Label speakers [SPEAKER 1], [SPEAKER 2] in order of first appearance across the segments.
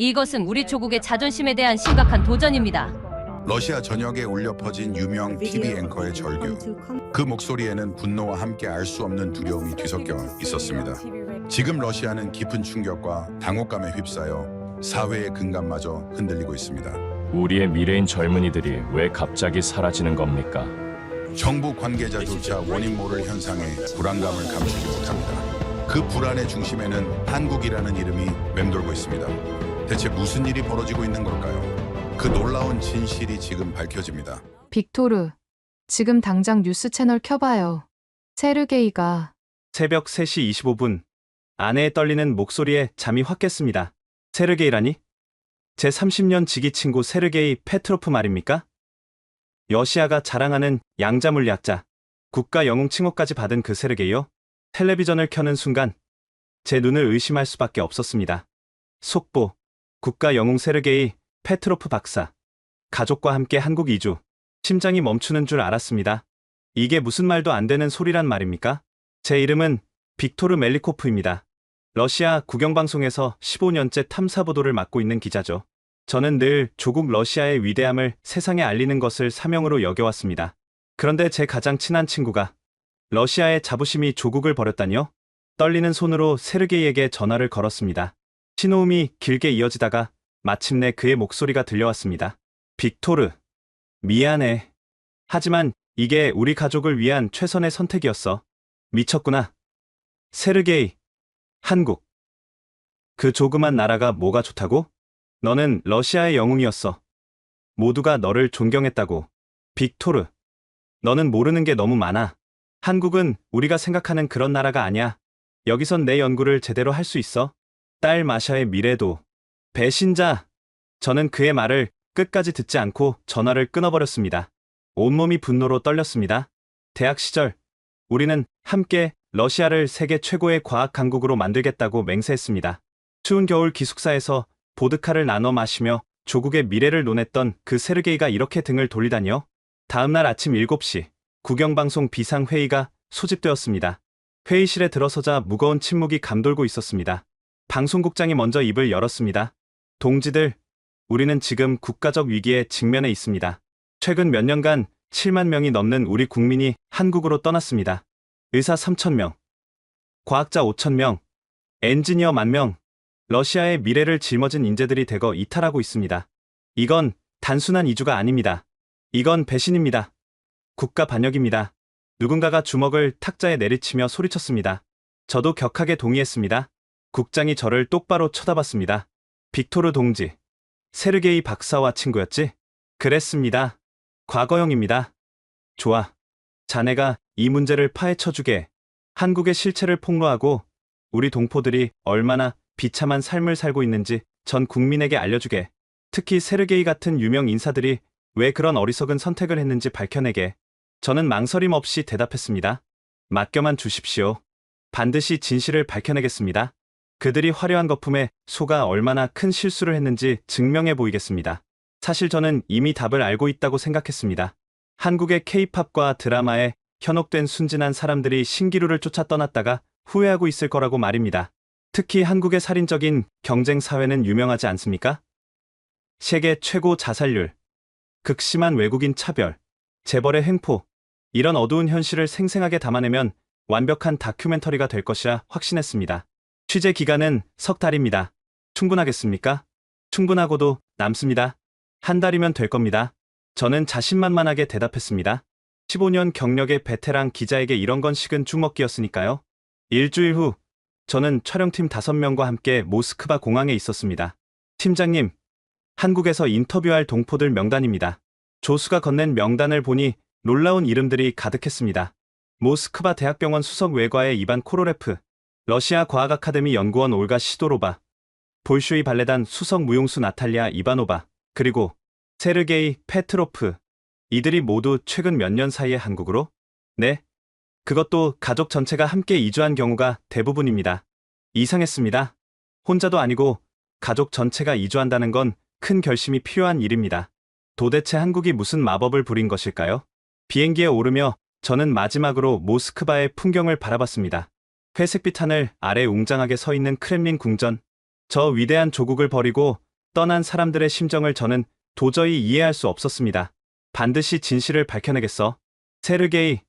[SPEAKER 1] 이것은 우리 조국의 자존심에 대한 심각한 도전입니다.
[SPEAKER 2] 러시아 전역에 울려 퍼진 유명 TV 앵커의 절규. 그 목소리에는 분노와 함께 알 수 없는 두려움이 뒤섞여 있었습니다. 지금 러시아는 깊은 충격과 당혹감에 휩싸여 사회의 근간마저 흔들리고 있습니다.
[SPEAKER 3] 우리의 미래인 젊은이들이 왜 갑자기 사라지는 겁니까?
[SPEAKER 2] 정부 관계자조차 원인 모를 현상에 불안감을 감추지 못합니다. 그 불안의 중심에는 한국이라는 이름이 맴돌고 있습니다. 대체 무슨 일이 벌어지고 있는 걸까요? 그 놀라운 진실이 지금 밝혀집니다.
[SPEAKER 4] 빅토르, 지금 당장 뉴스 채널 켜봐요. 세르게이가
[SPEAKER 5] 새벽 3시 25분, 아내의 떨리는 목소리에 잠이 확 깼습니다. 세르게이라니? 제 30년 지기 친구 세르게이 페트로프 말입니까? 러시아가 자랑하는 양자 물리학자, 국가 영웅 칭호까지 받은 그 세르게이요? 텔레비전을 켜는 순간 제 눈을 의심할 수밖에 없었습니다. 속보, 국가 영웅 세르게이 페트로프 박사, 가족과 함께 한국 이주. 심장이 멈추는 줄 알았습니다. 이게 무슨 말도 안 되는 소리란 말입니까? 제 이름은 빅토르 멜리코프입니다. 러시아 국영방송에서 15년째 탐사보도를 맡고 있는 기자죠. 저는 늘 조국 러시아의 위대함을 세상에 알리는 것을 사명으로 여겨왔습니다. 그런데 제 가장 친한 친구가 러시아의 자부심이 조국을 버렸다니요? 떨리는 손으로 세르게이에게 전화를 걸었습니다. 신호음이 길게 이어지다가 마침내 그의 목소리가 들려왔습니다. 빅토르, 미안해. 하지만 이게 우리 가족을 위한 최선의 선택이었어. 미쳤구나. 세르게이, 한국. 그 조그만 나라가 뭐가 좋다고? 너는 러시아의 영웅이었어. 모두가 너를 존경했다고. 빅토르, 너는 모르는 게 너무 많아. 한국은 우리가 생각하는 그런 나라가 아니야. 여기선 내 연구를 제대로 할 수 있어. 딸 마샤의 미래도. 배신자. 저는 그의 말을 끝까지 듣지 않고 전화를 끊어버렸습니다. 온몸이 분노로 떨렸습니다. 대학 시절 우리는 함께 러시아를 세계 최고의 과학 강국으로 만들겠다고 맹세했습니다. 추운 겨울 기숙사에서 보드카를 나눠 마시며 조국의 미래를 논했던 그 세르게이가 이렇게 등을 돌리다니요? 다음날 아침 7시 국영방송 비상회의가 소집되었습니다. 회의실에 들어서자 무거운 침묵이 감돌고 있었습니다. 방송국장이 먼저 입을 열었습니다. 동지들, 우리는 지금 국가적 위기에 직면해 있습니다. 최근 몇 년간 7만 명이 넘는 우리 국민이 한국으로 떠났습니다. 의사 3,000명, 과학자 5,000명, 엔지니어 10,000명, 러시아의 미래를 짊어진 인재들이 대거 이탈하고 있습니다. 이건 단순한 이주가 아닙니다. 이건 배신입니다. 국가 반역입니다. 누군가가 주먹을 탁자에 내리치며 소리쳤습니다. 저도 격하게 동의했습니다. 국장이 저를 똑바로 쳐다봤습니다. 빅토르 동지, 세르게이 박사와 친구였지? 그랬습니다. 과거형입니다. 좋아. 자네가 이 문제를 파헤쳐주게. 한국의 실체를 폭로하고 우리 동포들이 얼마나 비참한 삶을 살고 있는지 전 국민에게 알려주게. 특히 세르게이 같은 유명 인사들이 왜 그런 어리석은 선택을 했는지 밝혀내게. 저는 망설임 없이 대답했습니다. 맡겨만 주십시오. 반드시 진실을 밝혀내겠습니다. 그들이 화려한 거품에 속아 얼마나 큰 실수를 했는지 증명해 보이겠습니다. 사실 저는 이미 답을 알고 있다고 생각했습니다. 한국의 K-팝과 드라마에 현혹된 순진한 사람들이 신기루를 쫓아 떠났다가 후회하고 있을 거라고 말입니다. 특히 한국의 살인적인 경쟁 사회는 유명하지 않습니까? 세계 최고 자살률, 극심한 외국인 차별, 재벌의 횡포, 이런 어두운 현실을 생생하게 담아내면 완벽한 다큐멘터리가 될 것이라 확신했습니다. 취재 기간은 석 달입니다. 충분하겠습니까? 충분하고도 남습니다. 한 달이면 될 겁니다. 저는 자신만만하게 대답했습니다. 15년 경력의 베테랑 기자에게 이런 건 식은 죽 먹기였으니까요. 일주일 후 저는 촬영팀 5명과 함께 모스크바 공항에 있었습니다. 팀장님, 한국에서 인터뷰할 동포들 명단입니다. 조수가 건넨 명단을 보니 놀라운 이름들이 가득했습니다. 모스크바 대학병원 수석 외과의 이반 코로레프, 러시아 과학 아카데미 연구원 올가 시도로바, 볼쇼이 발레단 수석 무용수 나탈리아 이바노바, 그리고 세르게이 페트로프. 이들이 모두 최근 몇 년 사이에 한국으로? 네. 그것도 가족 전체가 함께 이주한 경우가 대부분입니다. 이상했습니다. 혼자도 아니고 가족 전체가 이주한다는 건 큰 결심이 필요한 일입니다. 도대체 한국이 무슨 마법을 부린 것일까요? 비행기에 오르며 저는 마지막으로 모스크바의 풍경을 바라봤습니다. 회색빛 하늘 아래 웅장하게 서 있는 크렘린 궁전, 저 위대한 조국을 버리고 떠난 사람들의 심정을 저는 도저히 이해할 수 없었습니다. 반드시 진실을 밝혀내겠어. 세르게이,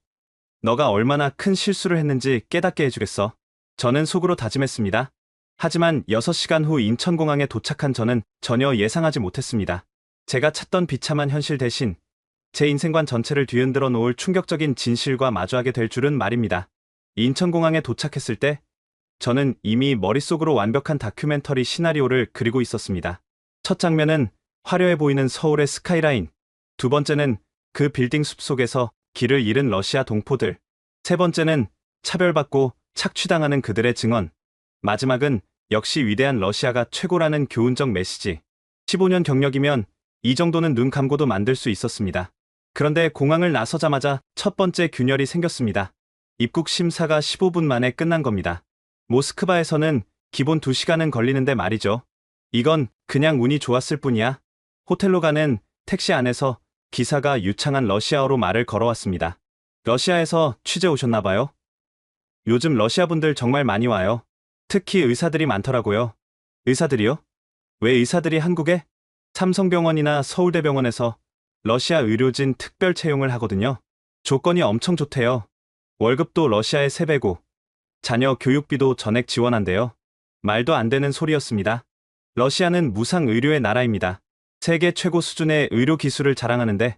[SPEAKER 5] 너가 얼마나 큰 실수를 했는지 깨닫게 해주겠어. 저는 속으로 다짐했습니다. 하지만 6시간 후 인천공항에 도착한 저는 전혀 예상하지 못했습니다. 제가 찾던 비참한 현실 대신 제 인생관 전체를 뒤흔들어 놓을 충격적인 진실과 마주하게 될 줄은 말입니다. 인천공항에 도착했을 때 저는 이미 머릿속으로 완벽한 다큐멘터리 시나리오를 그리고 있었습니다. 첫 장면은 화려해 보이는 서울의 스카이라인, 두 번째는 그 빌딩 숲속에서 길을 잃은 러시아 동포들, 세 번째는 차별받고 착취당하는 그들의 증언, 마지막은 역시 위대한 러시아가 최고라는 교훈적 메시지. 15년 경력이면 이 정도는 눈 감고도 만들 수 있었습니다. 그런데 공항을 나서자마자 첫 번째 균열이 생겼습니다. 입국 심사가 15분 만에 끝난 겁니다. 모스크바에서는 기본 2시간은 걸리는데 말이죠. 이건 그냥 운이 좋았을 뿐이야. 호텔로 가는 택시 안에서 기사가 유창한 러시아어로 말을 걸어왔습니다. 러시아에서 취재 오셨나봐요? 요즘 러시아 분들 정말 많이 와요. 특히 의사들이 많더라고요. 의사들이요? 왜 의사들이 한국에? 삼성병원이나 서울대병원에서 러시아 의료진 특별 채용을 하거든요. 조건이 엄청 좋대요. 월급도 러시아의 3배고 자녀 교육비도 전액 지원한대요. 말도 안 되는 소리였습니다. 러시아는 무상 의료의 나라입니다. 세계 최고 수준의 의료 기술을 자랑하는데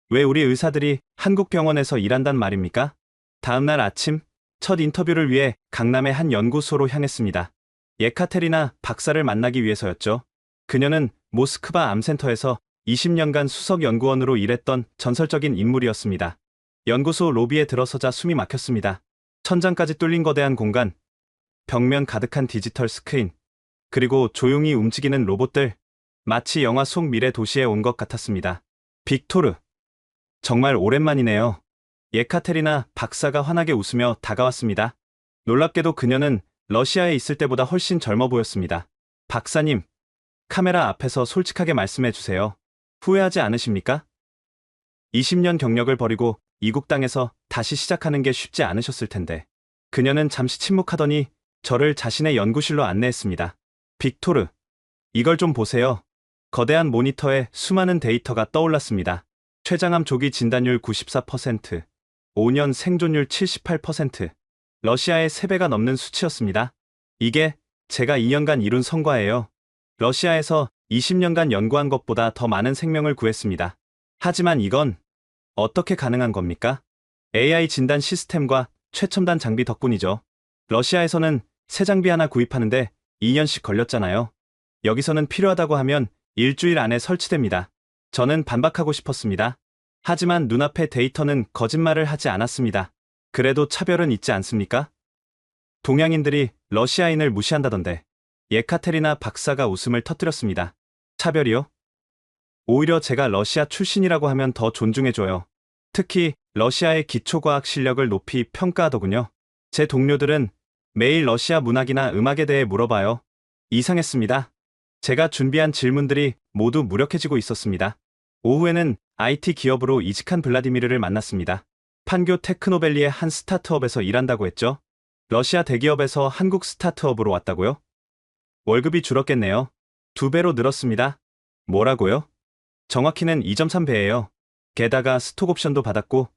[SPEAKER 5] 왜 우리 의사들이 한국 병원에서 일한단 말입니까? 다음날 아침 첫 인터뷰를 위해 강남의 한 연구소로 향했습니다. 예카테리나 박사를 만나기 위해서였죠. 그녀는 모스크바 암센터에서 20년간 수석 연구원으로 일했던 전설적인 인물이었습니다. 연구소 로비에 들어서자 숨이 막혔습니다. 천장까지 뚫린 거대한 공간, 벽면 가득한 디지털 스크린, 그리고 조용히 움직이는 로봇들, 마치 영화 속 미래 도시에 온 것 같았습니다. 빅토르, 정말 오랜만이네요. 예카테리나 박사가 환하게 웃으며 다가왔습니다. 놀랍게도 그녀는 러시아에 있을 때보다 훨씬 젊어 보였습니다. 박사님, 카메라 앞에서 솔직하게 말씀해 주세요. 후회하지 않으십니까? 20년 경력을 버리고 이국 땅에서 다시 시작하는 게 쉽지 않으셨을 텐데. 그녀는 잠시 침묵하더니 저를 자신의 연구실로 안내했습니다. 빅토르, 이걸 좀 보세요. 거대한 모니터에 수많은 데이터가 떠올랐습니다. 췌장암 조기 진단율 94%, 5년 생존율 78%, 러시아의 3배가 넘는 수치였습니다. 이게 제가 2년간 이룬 성과예요. 러시아에서 20년간 연구한 것보다 더 많은 생명을 구했습니다. 하지만 이건 어떻게 가능한 겁니까? AI 진단 시스템과 최첨단 장비 덕분이죠. 러시아에서는 새 장비 하나 구입하는데 2년씩 걸렸잖아요. 여기서는 필요하다고 하면 일주일 안에 설치됩니다. 저는 반박하고 싶었습니다. 하지만 눈앞의 데이터는 거짓말을 하지 않았습니다. 그래도 차별은 있지 않습니까? 동양인들이 러시아인을 무시한다던데. 예카테리나 박사가 웃음을 터뜨렸습니다. 차별이요? 오히려 제가 러시아 출신이라고 하면 더 존중해줘요. 특히 러시아의 기초과학 실력을 높이 평가하더군요. 제 동료들은 매일 러시아 문학이나 음악에 대해 물어봐요. 이상했습니다. 제가 준비한 질문들이 모두 무력해지고 있었습니다. 오후에는 IT 기업으로 이직한 블라디미르를 만났습니다. 판교 테크노밸리의 한 스타트업에서 일한다고 했죠. 러시아 대기업에서 한국 스타트업으로 왔다고요? 월급이 줄었겠네요. 2배로 늘었습니다. 뭐라고요? 정확히는 2.3배예요. 게다가 스톡옵션도 받았고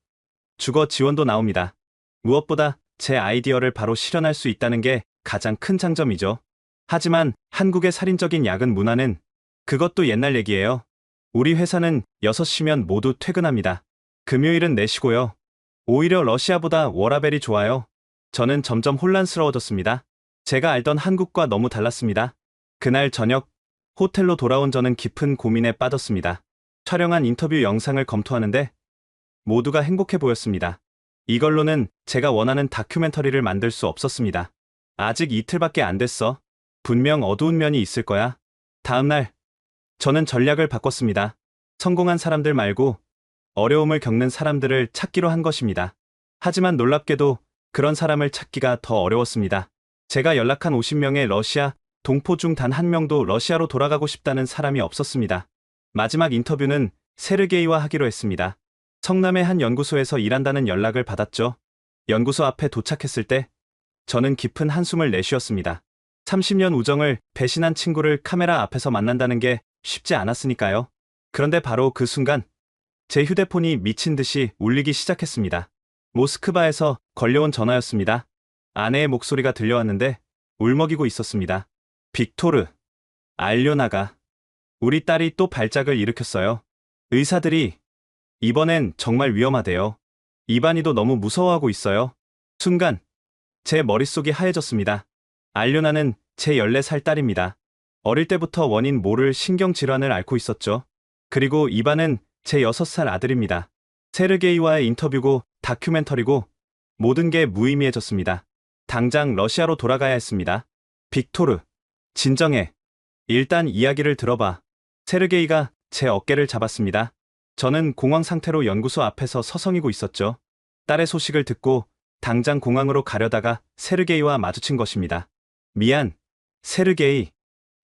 [SPEAKER 5] 주거 지원도 나옵니다. 무엇보다 제 아이디어를 바로 실현할 수 있다는 게 가장 큰 장점이죠. 하지만 한국의 살인적인 야근 문화는 그것도 옛날 얘기예요. 우리 회사는 6시면 모두 퇴근합니다. 금요일은 내쉬고요. 오히려 러시아보다 워라벨이 좋아요. 저는 점점 혼란스러워졌습니다. 제가 알던 한국과 너무 달랐습니다. 그날 저녁 호텔로 돌아온 저는 깊은 고민에 빠졌습니다. 촬영한 인터뷰 영상을 검토하는데 모두가 행복해 보였습니다. 이걸로는 제가 원하는 다큐멘터리를 만들 수 없었습니다. 아직 이틀밖에 안 됐어. 분명 어두운 면이 있을 거야. 다음날 저는 전략을 바꿨습니다. 성공한 사람들 말고 어려움을 겪는 사람들을 찾기로 한 것입니다. 하지만 놀랍게도 그런 사람을 찾기가 더 어려웠습니다. 제가 연락한 50명의 러시아 동포 중 단 한 명도 러시아로 돌아가고 싶다는 사람이 없었습니다. 마지막 인터뷰는 세르게이와 하기로 했습니다. 성남의 한 연구소에서 일한다는 연락을 받았죠. 연구소 앞에 도착했을 때 저는 깊은 한숨을 내쉬었습니다. 30년 우정을 배신한 친구를 카메라 앞에서 만난다는 게 쉽지 않았으니까요. 그런데 바로 그 순간 제 휴대폰이 미친 듯이 울리기 시작했습니다. 모스크바에서 걸려온 전화였습니다. 아내의 목소리가 들려왔는데 울먹이고 있었습니다. 빅토르, 알료나가 우리 딸이 또 발작을 일으켰어요. 의사들이 이번엔 정말 위험하대요. 이반이도 너무 무서워하고 있어요. 순간 제 머릿속이 하얘졌습니다. 알료나는 제 14살 딸입니다. 어릴 때부터 원인 모를 신경질환을 앓고 있었죠. 그리고 이반은 제 6살 아들입니다. 세르게이와의 인터뷰고 다큐멘터리고 모든 게 무의미해졌습니다. 당장 러시아로 돌아가야 했습니다. 빅토르, 진정해. 일단 이야기를 들어봐. 세르게이가 제 어깨를 잡았습니다. 저는 공황 상태로 연구소 앞에서 서성이고 있었죠. 딸의 소식을 듣고 당장 공항으로 가려다가 세르게이와 마주친 것입니다. 미안, 세르게이.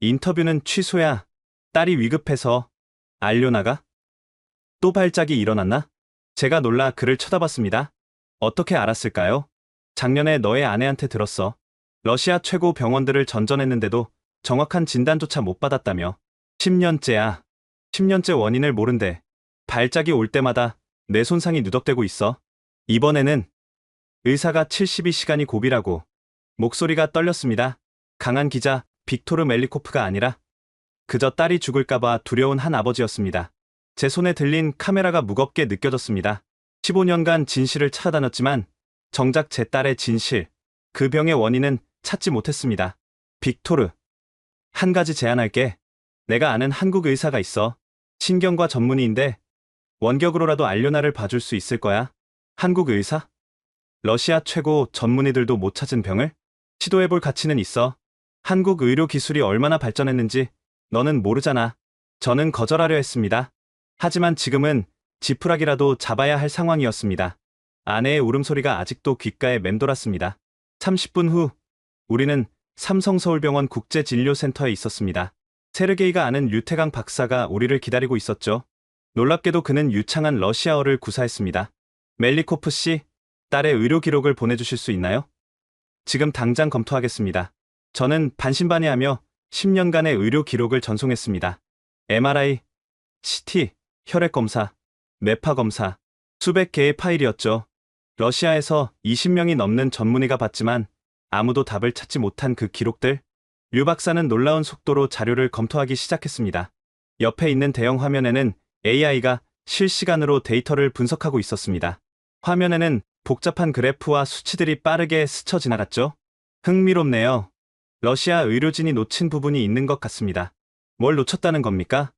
[SPEAKER 5] 인터뷰는 취소야. 딸이 위급해서. 알료나가? 또 발작이 일어났나? 제가 놀라 그를 쳐다봤습니다. 어떻게 알았을까요? 작년에 너의 아내한테 들었어. 러시아 최고 병원들을 전전했는데도 정확한 진단조차 못 받았다며. 10년째야. 10년째 원인을 모른대. 발작이 올 때마다 내 손상이 누적되고 있어. 이번에는 의사가 72시간이 고비라고. 목소리가 떨렸습니다. 강한 기자 빅토르 멜리코프가 아니라 그저 딸이 죽을까봐 두려운 한 아버지였습니다. 제 손에 들린 카메라가 무겁게 느껴졌습니다. 15년간 진실을 찾아다녔지만 정작 제 딸의 진실, 그 병의 원인은 찾지 못했습니다. 빅토르, 한 가지 제안할게. 내가 아는 한국 의사가 있어. 신경과 전문의인데 원격으로라도 알료나를 봐줄 수 있을 거야. 한국 의사? 러시아 최고 전문의들도 못 찾은 병을? 시도해볼 가치는 있어. 한국 의료 기술이 얼마나 발전했는지 너는 모르잖아. 저는 거절하려 했습니다. 하지만 지금은 지푸라기라도 잡아야 할 상황이었습니다. 아내의 울음소리가 아직도 귓가에 맴돌았습니다. 30분 후 우리는 삼성서울병원 국제진료센터에 있었습니다. 세르게이가 아는 류태강 박사가 우리를 기다리고 있었죠. 놀랍게도 그는 유창한 러시아어를 구사했습니다. 멜리코프 씨, 딸의 의료 기록을 보내주실 수 있나요? 지금 당장 검토하겠습니다. 저는 반신반의하며 10년간의 의료 기록을 전송했습니다. MRI, CT, 혈액검사, 뇌파검사, 수백 개의 파일이었죠. 러시아에서 20명이 넘는 전문의가 봤지만 아무도 답을 찾지 못한 그 기록들. 류 박사는 놀라운 속도로 자료를 검토하기 시작했습니다. 옆에 있는 대형 화면에는 AI가 실시간으로 데이터를 분석하고 있었습니다. 화면에는 복잡한 그래프와 수치들이 빠르게 스쳐 지나갔죠. 흥미롭네요. 러시아 의료진이 놓친 부분이 있는 것 같습니다. 뭘 놓쳤다는 겁니까?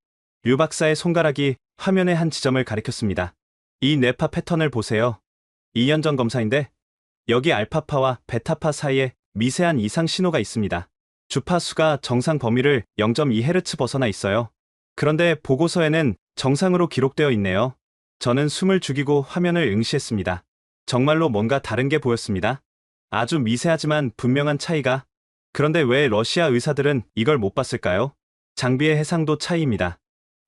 [SPEAKER 5] 류 박사의 손가락이 화면의 한 지점을 가리켰습니다. 이 뇌파 패턴을 보세요. 2년 전 검사인데 여기 알파파와 베타파 사이에 미세한 이상 신호가 있습니다. 주파수가 정상 범위를 0.2Hz 벗어나 있어요. 그런데 보고서에는 정상으로 기록되어 있네요. 저는 숨을 죽이고 화면을 응시했습니다. 정말로 뭔가 다른 게 보였습니다. 아주 미세하지만 분명한 차이가. 그런데 왜 러시아 의사들은 이걸 못 봤을까요? 장비의 해상도 차이입니다.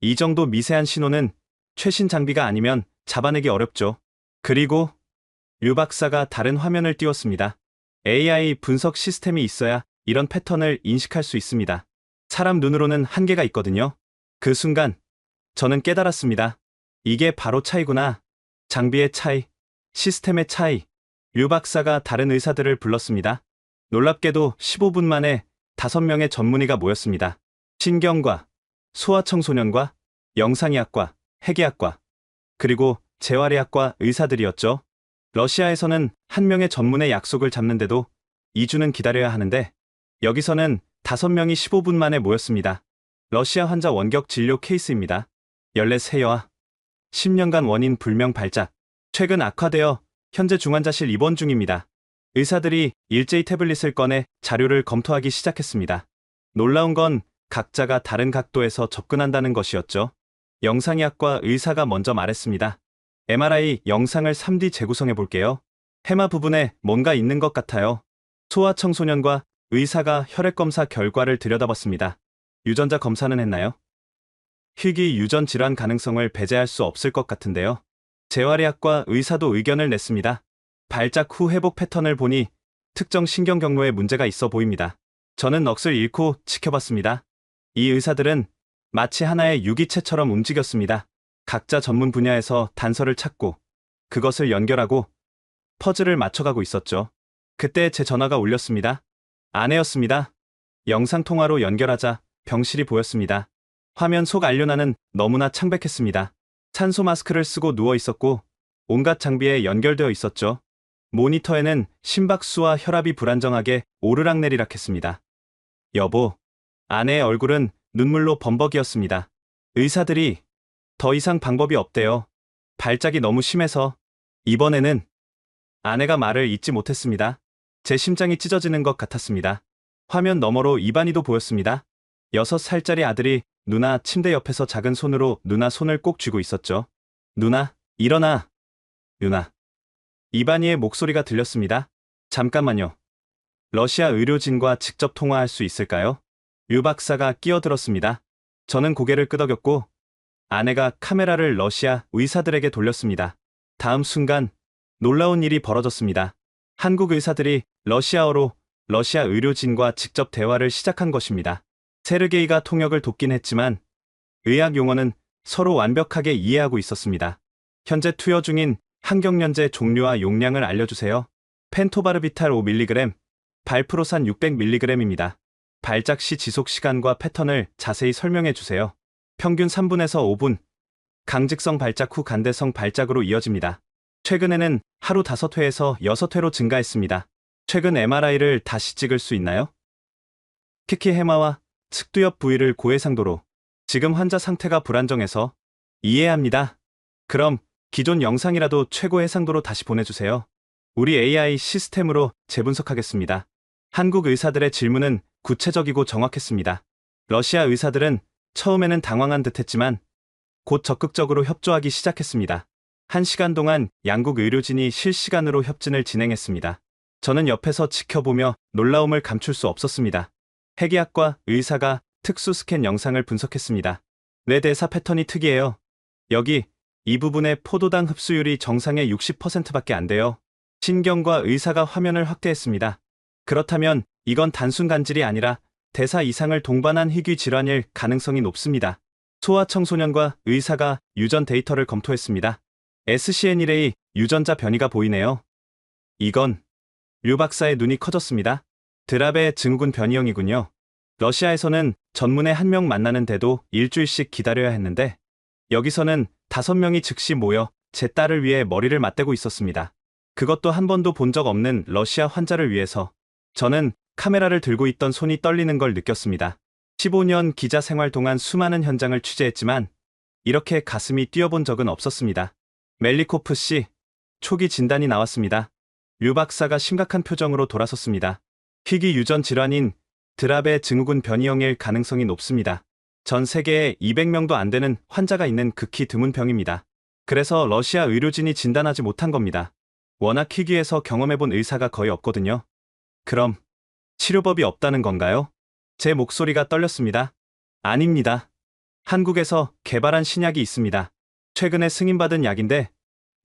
[SPEAKER 5] 이 정도 미세한 신호는 최신 장비가 아니면 잡아내기 어렵죠. 그리고 류 박사가 다른 화면을 띄웠습니다. AI 분석 시스템이 있어야 이런 패턴을 인식할 수 있습니다. 사람 눈으로는 한계가 있거든요. 그 순간 저는 깨달았습니다. 이게 바로 차이구나. 장비의 차이, 시스템의 차이. 류 박사가 다른 의사들을 불렀습니다. 놀랍게도 15분 만에 5명의 전문의가 모였습니다. 신경과, 소아청소년과, 영상의학과, 해계학과, 그리고 재활의학과 의사들이었죠. 러시아에서는 한 명의 전문의 약속을 잡는데도 2주는 기다려야 하는데 여기서는 5명이 15분 만에 모였습니다. 러시아 환자 원격 진료 케이스입니다. 14세여아 10년간 원인 불명 발작. 최근 악화되어 현재 중환자실 입원 중입니다. 의사들이 일제히 태블릿을 꺼내 자료를 검토하기 시작했습니다. 놀라운 건 각자가 다른 각도에서 접근한다는 것이었죠. 영상의학과 의사가 먼저 말했습니다. MRI 영상을 3D 재구성해 볼게요. 해마 부분에 뭔가 있는 것 같아요. 소아청소년과 의사가 혈액검사 결과를 들여다봤습니다. 유전자 검사는 했나요? 희귀 유전 질환 가능성을 배제할 수 없을 것 같은데요. 재활의학과 의사도 의견을 냈습니다. 발작 후 회복 패턴을 보니 특정 신경 경로에 문제가 있어 보입니다. 저는 넋을 잃고 지켜봤습니다. 이 의사들은 마치 하나의 유기체처럼 움직였습니다. 각자 전문 분야에서 단서를 찾고 그것을 연결하고 퍼즐을 맞춰가고 있었죠. 그때 제 전화가 울렸습니다. 아내였습니다. 영상통화로 연결하자 병실이 보였습니다. 화면 속 알료나는 너무나 창백했습니다. 산소 마스크를 쓰고 누워 있었고 온갖 장비에 연결되어 있었죠. 모니터에는 심박수와 혈압이 불안정하게 오르락내리락했습니다. 여보, 아내의 얼굴은 눈물로 범벅이었습니다. 의사들이 더 이상 방법이 없대요. 발작이 너무 심해서. 이번에는 아내가 말을 잇지 못했습니다. 제 심장이 찢어지는 것 같았습니다. 화면 너머로 이반이도 보였습니다. 6살짜리 아들이 누나 침대 옆에서 작은 손으로 누나 손을 꼭 쥐고 있었죠. 누나, 일어나. 유나. 이반이의 목소리가 들렸습니다. 잠깐만요. 러시아 의료진과 직접 통화할 수 있을까요? 유 박사가 끼어들었습니다. 저는 고개를 끄덕였고 아내가 카메라를 러시아 의사들에게 돌렸습니다. 다음 순간 놀라운 일이 벌어졌습니다. 한국 의사들이 러시아어로 러시아 의료진과 직접 대화를 시작한 것입니다. 세르게이가 통역을 돕긴 했지만 의학 용어는 서로 완벽하게 이해하고 있었습니다. 현재 투여 중인 항경련제 종류와 용량을 알려주세요. 펜토바르비탈 5mg, 발프로산 600mg입니다. 발작 시 지속 시간과 패턴을 자세히 설명해 주세요. 평균 3분에서 5분, 강직성 발작 후 간대성 발작으로 이어집니다. 최근에는 하루 5회에서 6회로 증가했습니다. 최근 MRI를 다시 찍을 수 있나요? 키키 해마와 측두엽 부위를 고해상도로. 지금 환자 상태가 불안정해서. 이해합니다. 그럼 기존 영상이라도 최고 해상도로 다시 보내주세요. 우리 AI 시스템으로 재분석하겠습니다. 한국 의사들의 질문은 구체적이고 정확했습니다. 러시아 의사들은 처음에는 당황한 듯했지만 곧 적극적으로 협조하기 시작했습니다. 1시간 동안 양국 의료진이 실시간으로 협진을 진행했습니다. 저는 옆에서 지켜보며 놀라움을 감출 수 없었습니다. 핵의학과 의사가 특수 스캔 영상을 분석했습니다. 뇌대사 패턴이 특이해요. 여기 이 부분의 포도당 흡수율이 정상의 60%밖에 안 돼요. 신경과 의사가 화면을 확대했습니다. 그렇다면 이건 단순 간질이 아니라 대사 이상을 동반한 희귀 질환일 가능성이 높습니다. 소아청소년과 의사가 유전 데이터를 검토했습니다. SCN1A 유전자 변이가 보이네요. 이건 류 박사의 눈이 커졌습니다. 드랍의 증후군 변이형이군요. 러시아에서는 전문의 한 명 만나는데도 일주일씩 기다려야 했는데 여기서는 5명이 즉시 모여 제 딸을 위해 머리를 맞대고 있었습니다. 그것도 한 번도 본 적 없는 러시아 환자를 위해서. 저는 카메라를 들고 있던 손이 떨리는 걸 느꼈습니다. 15년 기자 생활 동안 수많은 현장을 취재했지만 이렇게 가슴이 뛰어본 적은 없었습니다. 멜리코프 씨, 초기 진단이 나왔습니다. 류 박사가 심각한 표정으로 돌아섰습니다. 희귀 유전 질환인 드랍의 증후군 변이형일 가능성이 높습니다. 전 세계에 200명도 안 되는 환자가 있는 극히 드문 병입니다. 그래서 러시아 의료진이 진단하지 못한 겁니다. 워낙 희귀해서 경험해본 의사가 거의 없거든요. 그럼 치료법이 없다는 건가요? 제 목소리가 떨렸습니다. 아닙니다. 한국에서 개발한 신약이 있습니다. 최근에 승인받은 약인데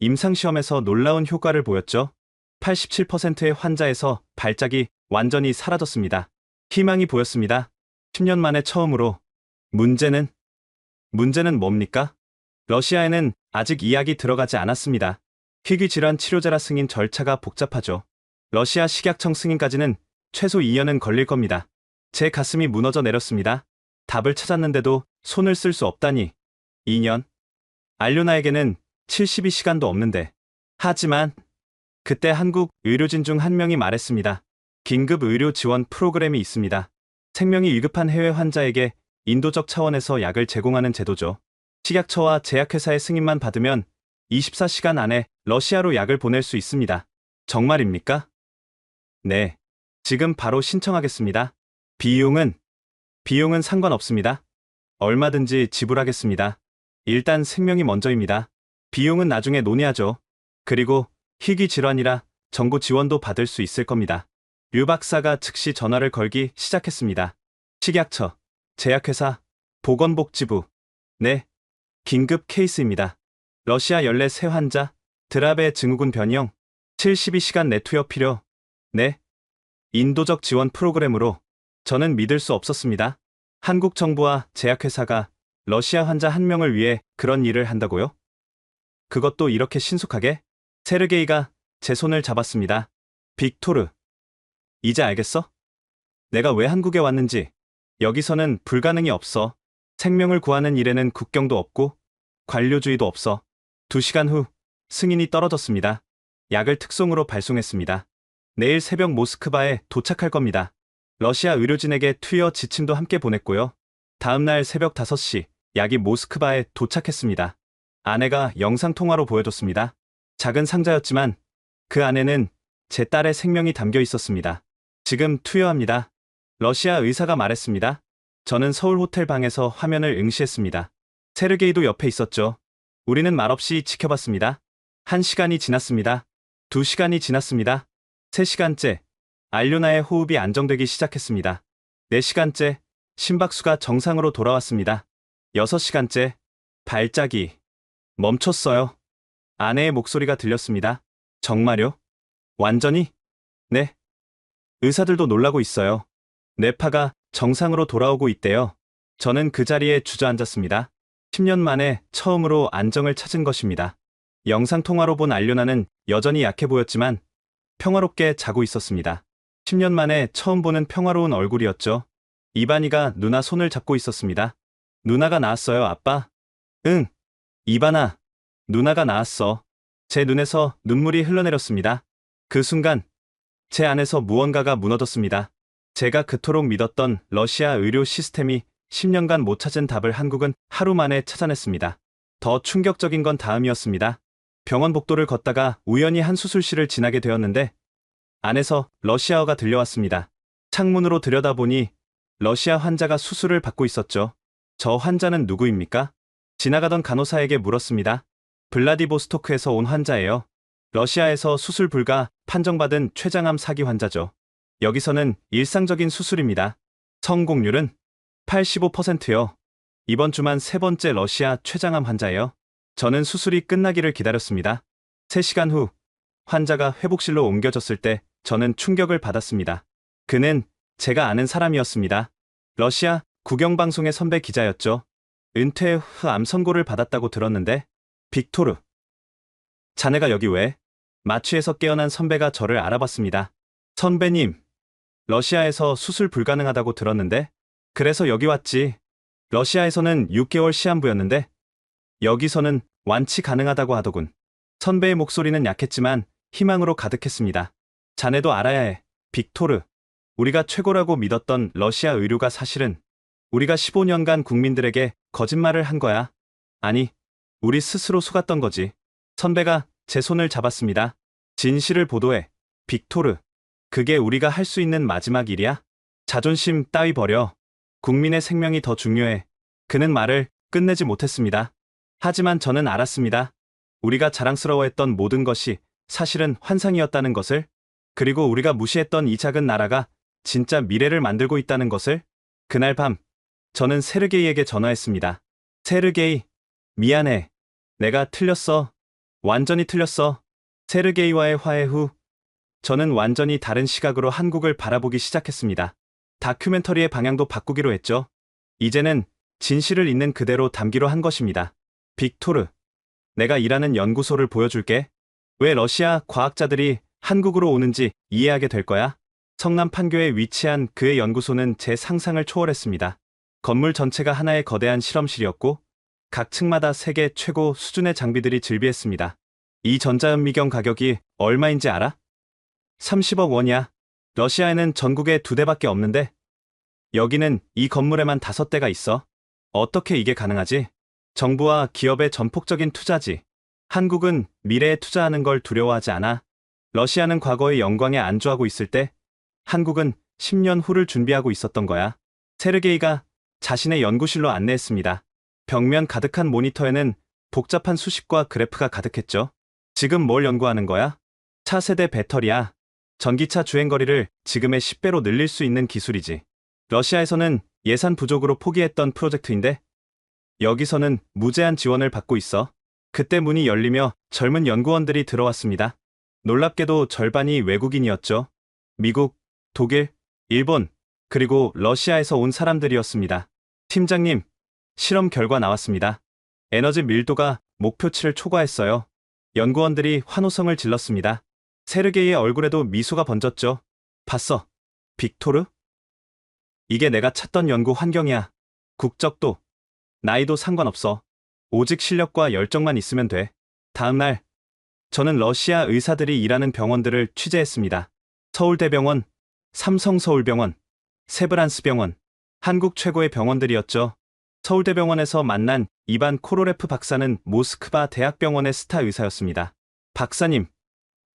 [SPEAKER 5] 임상시험에서 놀라운 효과를 보였죠. 87%의 환자에서 발작이 완전히 사라졌습니다. 희망이 보였습니다. 10년 만에 처음으로. 문제는 뭡니까? 러시아에는 아직 이 약이 들어가지 않았습니다. 희귀 질환 치료제라 승인 절차가 복잡하죠. 러시아 식약청 승인까지는 최소 2년은 걸릴 겁니다. 제 가슴이 무너져 내렸습니다. 답을 찾았는데도 손을 쓸 수 없다니. 2년? 알료나에게는 72시간도 없는데. 하지만 그때 한국 의료진 중 한 명이 말했습니다. 긴급 의료 지원 프로그램이 있습니다. 생명이 위급한 해외 환자에게 인도적 차원에서 약을 제공하는 제도죠. 식약처와 제약회사의 승인만 받으면 24시간 안에 러시아로 약을 보낼 수 있습니다. 정말입니까? 네. 지금 바로 신청하겠습니다. 비용은 상관없습니다. 얼마든지 지불하겠습니다. 일단 생명이 먼저입니다. 비용은 나중에 논의하죠. 그리고 희귀 질환이라 정부 지원도 받을 수 있을 겁니다. 류 박사가 즉시 전화를 걸기 시작했습니다. 식약처, 제약회사, 보건복지부. 네, 긴급 케이스입니다. 러시아 14세 환자, 드랍의 증후군 변이형, 72시간 내 투여 필요. 네, 인도적 지원 프로그램으로 저는 믿을 수 없었습니다. 한국 정부와 제약회사가 러시아 환자 한 명을 위해 그런 일을 한다고요? 그것도 이렇게 신속하게? 세르게이가 제 손을 잡았습니다. 빅토르, 이제 알겠어? 내가 왜 한국에 왔는지. 여기서는 불가능이 없어. 생명을 구하는 일에는 국경도 없고 관료주의도 없어. 2시간 후 승인이 떨어졌습니다. 약을 특송으로 발송했습니다. 내일 새벽 모스크바에 도착할 겁니다. 러시아 의료진에게 투여 지침도 함께 보냈고요. 다음날 새벽 5시 약이 모스크바에 도착했습니다. 아내가 영상통화로 보여줬습니다. 작은 상자였지만 그 안에는 제 딸의 생명이 담겨 있었습니다. 지금 투여합니다. 러시아 의사가 말했습니다. 저는 서울 호텔 방에서 화면을 응시했습니다. 세르게이도 옆에 있었죠. 우리는 말없이 지켜봤습니다. 1시간이 지났습니다. 2시간이 지났습니다. 3시간째, 알료나의 호흡이 안정되기 시작했습니다. 4시간째, 심박수가 정상으로 돌아왔습니다. 6시간째, 발작이 멈췄어요. 아내의 목소리가 들렸습니다. 정말요? 완전히? 네. 의사들도 놀라고 있어요. 뇌파가 정상으로 돌아오고 있대요. 저는 그 자리에 주저앉았습니다. 10년 만에 처음으로 안정을 찾은 것입니다. 영상통화로 본 알료나는 여전히 약해 보였지만 평화롭게 자고 있었습니다. 10년 만에 처음 보는 평화로운 얼굴이었죠. 이바니가 누나 손을 잡고 있었습니다. 누나가 나았어요, 아빠? 응. 이바나, 누나가 나았어. 제 눈에서 눈물이 흘러내렸습니다. 그 순간 제 안에서 무언가가 무너졌습니다. 제가 그토록 믿었던 러시아 의료 시스템이 10년간 못 찾은 답을 한국은 하루 만에 찾아냈습니다. 더 충격적인 건 다음이었습니다. 병원 복도를 걷다가 우연히 한 수술실을 지나게 되었는데 안에서 러시아어가 들려왔습니다. 창문으로 들여다보니 러시아 환자가 수술을 받고 있었죠. 저 환자는 누구입니까? 지나가던 간호사에게 물었습니다. 블라디보스토크에서 온 환자예요. 러시아에서 수술 불가 판정받은 췌장암 사기 환자죠. 여기서는 일상적인 수술입니다. 성공률은 85%요. 이번 주만 3번째 러시아 췌장암 환자예요. 저는 수술이 끝나기를 기다렸습니다. 3시간 후 환자가 회복실로 옮겨졌을 때 저는 충격을 받았습니다. 그는 제가 아는 사람이었습니다. 러시아 국영방송의 선배 기자였죠. 은퇴 후 암 선고를 받았다고 들었는데. 빅토르, 자네가 여기 왜? 마취에서 깨어난 선배가 저를 알아봤습니다. 선배님, 러시아에서 수술 불가능하다고 들었는데. 그래서 여기 왔지. 러시아에서는 6개월 시한부였는데 여기서는 완치 가능하다고 하더군. 선배의 목소리는 약했지만 희망으로 가득했습니다. 자네도 알아야 해, 빅토르. 우리가 최고라고 믿었던 러시아 의료가 사실은 우리가 15년간 국민들에게 거짓말을 한 거야. 아니, 우리 스스로 속았던 거지. 선배가 제 손을 잡았습니다. 진실을 보도해, 빅토르. 그게 우리가 할 수 있는 마지막 일이야. 자존심 따위 버려. 국민의 생명이 더 중요해. 그는 말을 끝내지 못했습니다. 하지만 저는 알았습니다. 우리가 자랑스러워했던 모든 것이 사실은 환상이었다는 것을, 그리고 우리가 무시했던 이 작은 나라가 진짜 미래를 만들고 있다는 것을. 그날 밤, 저는 세르게이에게 전화했습니다. 세르게이, 미안해. 내가 틀렸어. 완전히 틀렸어. 세르게이와의 화해 후, 저는 완전히 다른 시각으로 한국을 바라보기 시작했습니다. 다큐멘터리의 방향도 바꾸기로 했죠. 이제는 진실을 있는 그대로 담기로 한 것입니다. 빅토르, 내가 일하는 연구소를 보여줄게. 왜 러시아 과학자들이 한국으로 오는지 이해하게 될 거야. 성남 판교에 위치한 그의 연구소는 제 상상을 초월했습니다. 건물 전체가 하나의 거대한 실험실이었고 각 층마다 세계 최고 수준의 장비들이 즐비했습니다. 이 전자현미경 가격이 얼마인지 알아? 30억 원이야. 러시아에는 전국에 2대밖에 없는데 여기는 이 건물에만 5대가 있어. 어떻게 이게 가능하지? 정부와 기업의 전폭적인 투자지. 한국은 미래에 투자하는 걸 두려워하지 않아. 러시아는 과거의 영광에 안주하고 있을 때 한국은 10년 후를 준비하고 있었던 거야. 세르게이가 자신의 연구실로 안내했습니다. 벽면 가득한 모니터에는 복잡한 수식과 그래프가 가득했죠. 지금 뭘 연구하는 거야? 차세대 배터리야. 전기차 주행거리를 지금의 10배로 늘릴 수 있는 기술이지. 러시아에서는 예산 부족으로 포기했던 프로젝트인데 여기서는 무제한 지원을 받고 있어. 그때 문이 열리며 젊은 연구원들이 들어왔습니다. 놀랍게도 절반이 외국인이었죠. 미국, 독일, 일본, 그리고 러시아에서 온 사람들이었습니다. 팀장님, 실험 결과 나왔습니다. 에너지 밀도가 목표치를 초과했어요. 연구원들이 환호성을 질렀습니다. 세르게이의 얼굴에도 미소가 번졌죠. 봤어, 빅토르? 이게 내가 찾던 연구 환경이야. 국적도, 나이도 상관없어. 오직 실력과 열정만 있으면 돼. 다음 날, 저는 러시아 의사들이 일하는 병원들을 취재했습니다. 서울대병원, 삼성서울병원, 세브란스병원, 한국 최고의 병원들이었죠. 서울대병원에서 만난 이반 코로레프 박사는 모스크바 대학병원의 스타 의사였습니다. 박사님,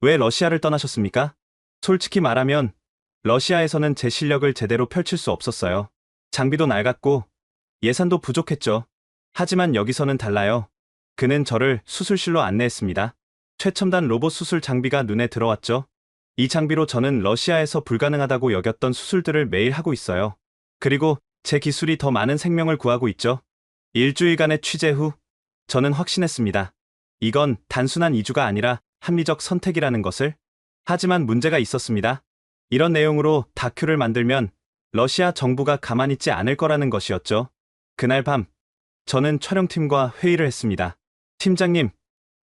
[SPEAKER 5] 왜 러시아를 떠나셨습니까? 솔직히 말하면 러시아에서는 제 실력을 제대로 펼칠 수 없었어요. 장비도 낡았고 예산도 부족했죠. 하지만 여기서는 달라요. 그는 저를 수술실로 안내했습니다. 최첨단 로봇 수술 장비가 눈에 들어왔죠. 이 장비로 저는 러시아에서 불가능하다고 여겼던 수술들을 매일 하고 있어요. 그리고 제 기술이 더 많은 생명을 구하고 있죠. 일주일간의 취재 후 저는 확신했습니다. 이건 단순한 이주가 아니라 합리적 선택이라는 것을. 하지만 문제가 있었습니다. 이런 내용으로 다큐를 만들면 러시아 정부가 가만히 있지 않을 거라는 것이었죠. 그날 밤 저는 촬영팀과 회의를 했습니다. 팀장님,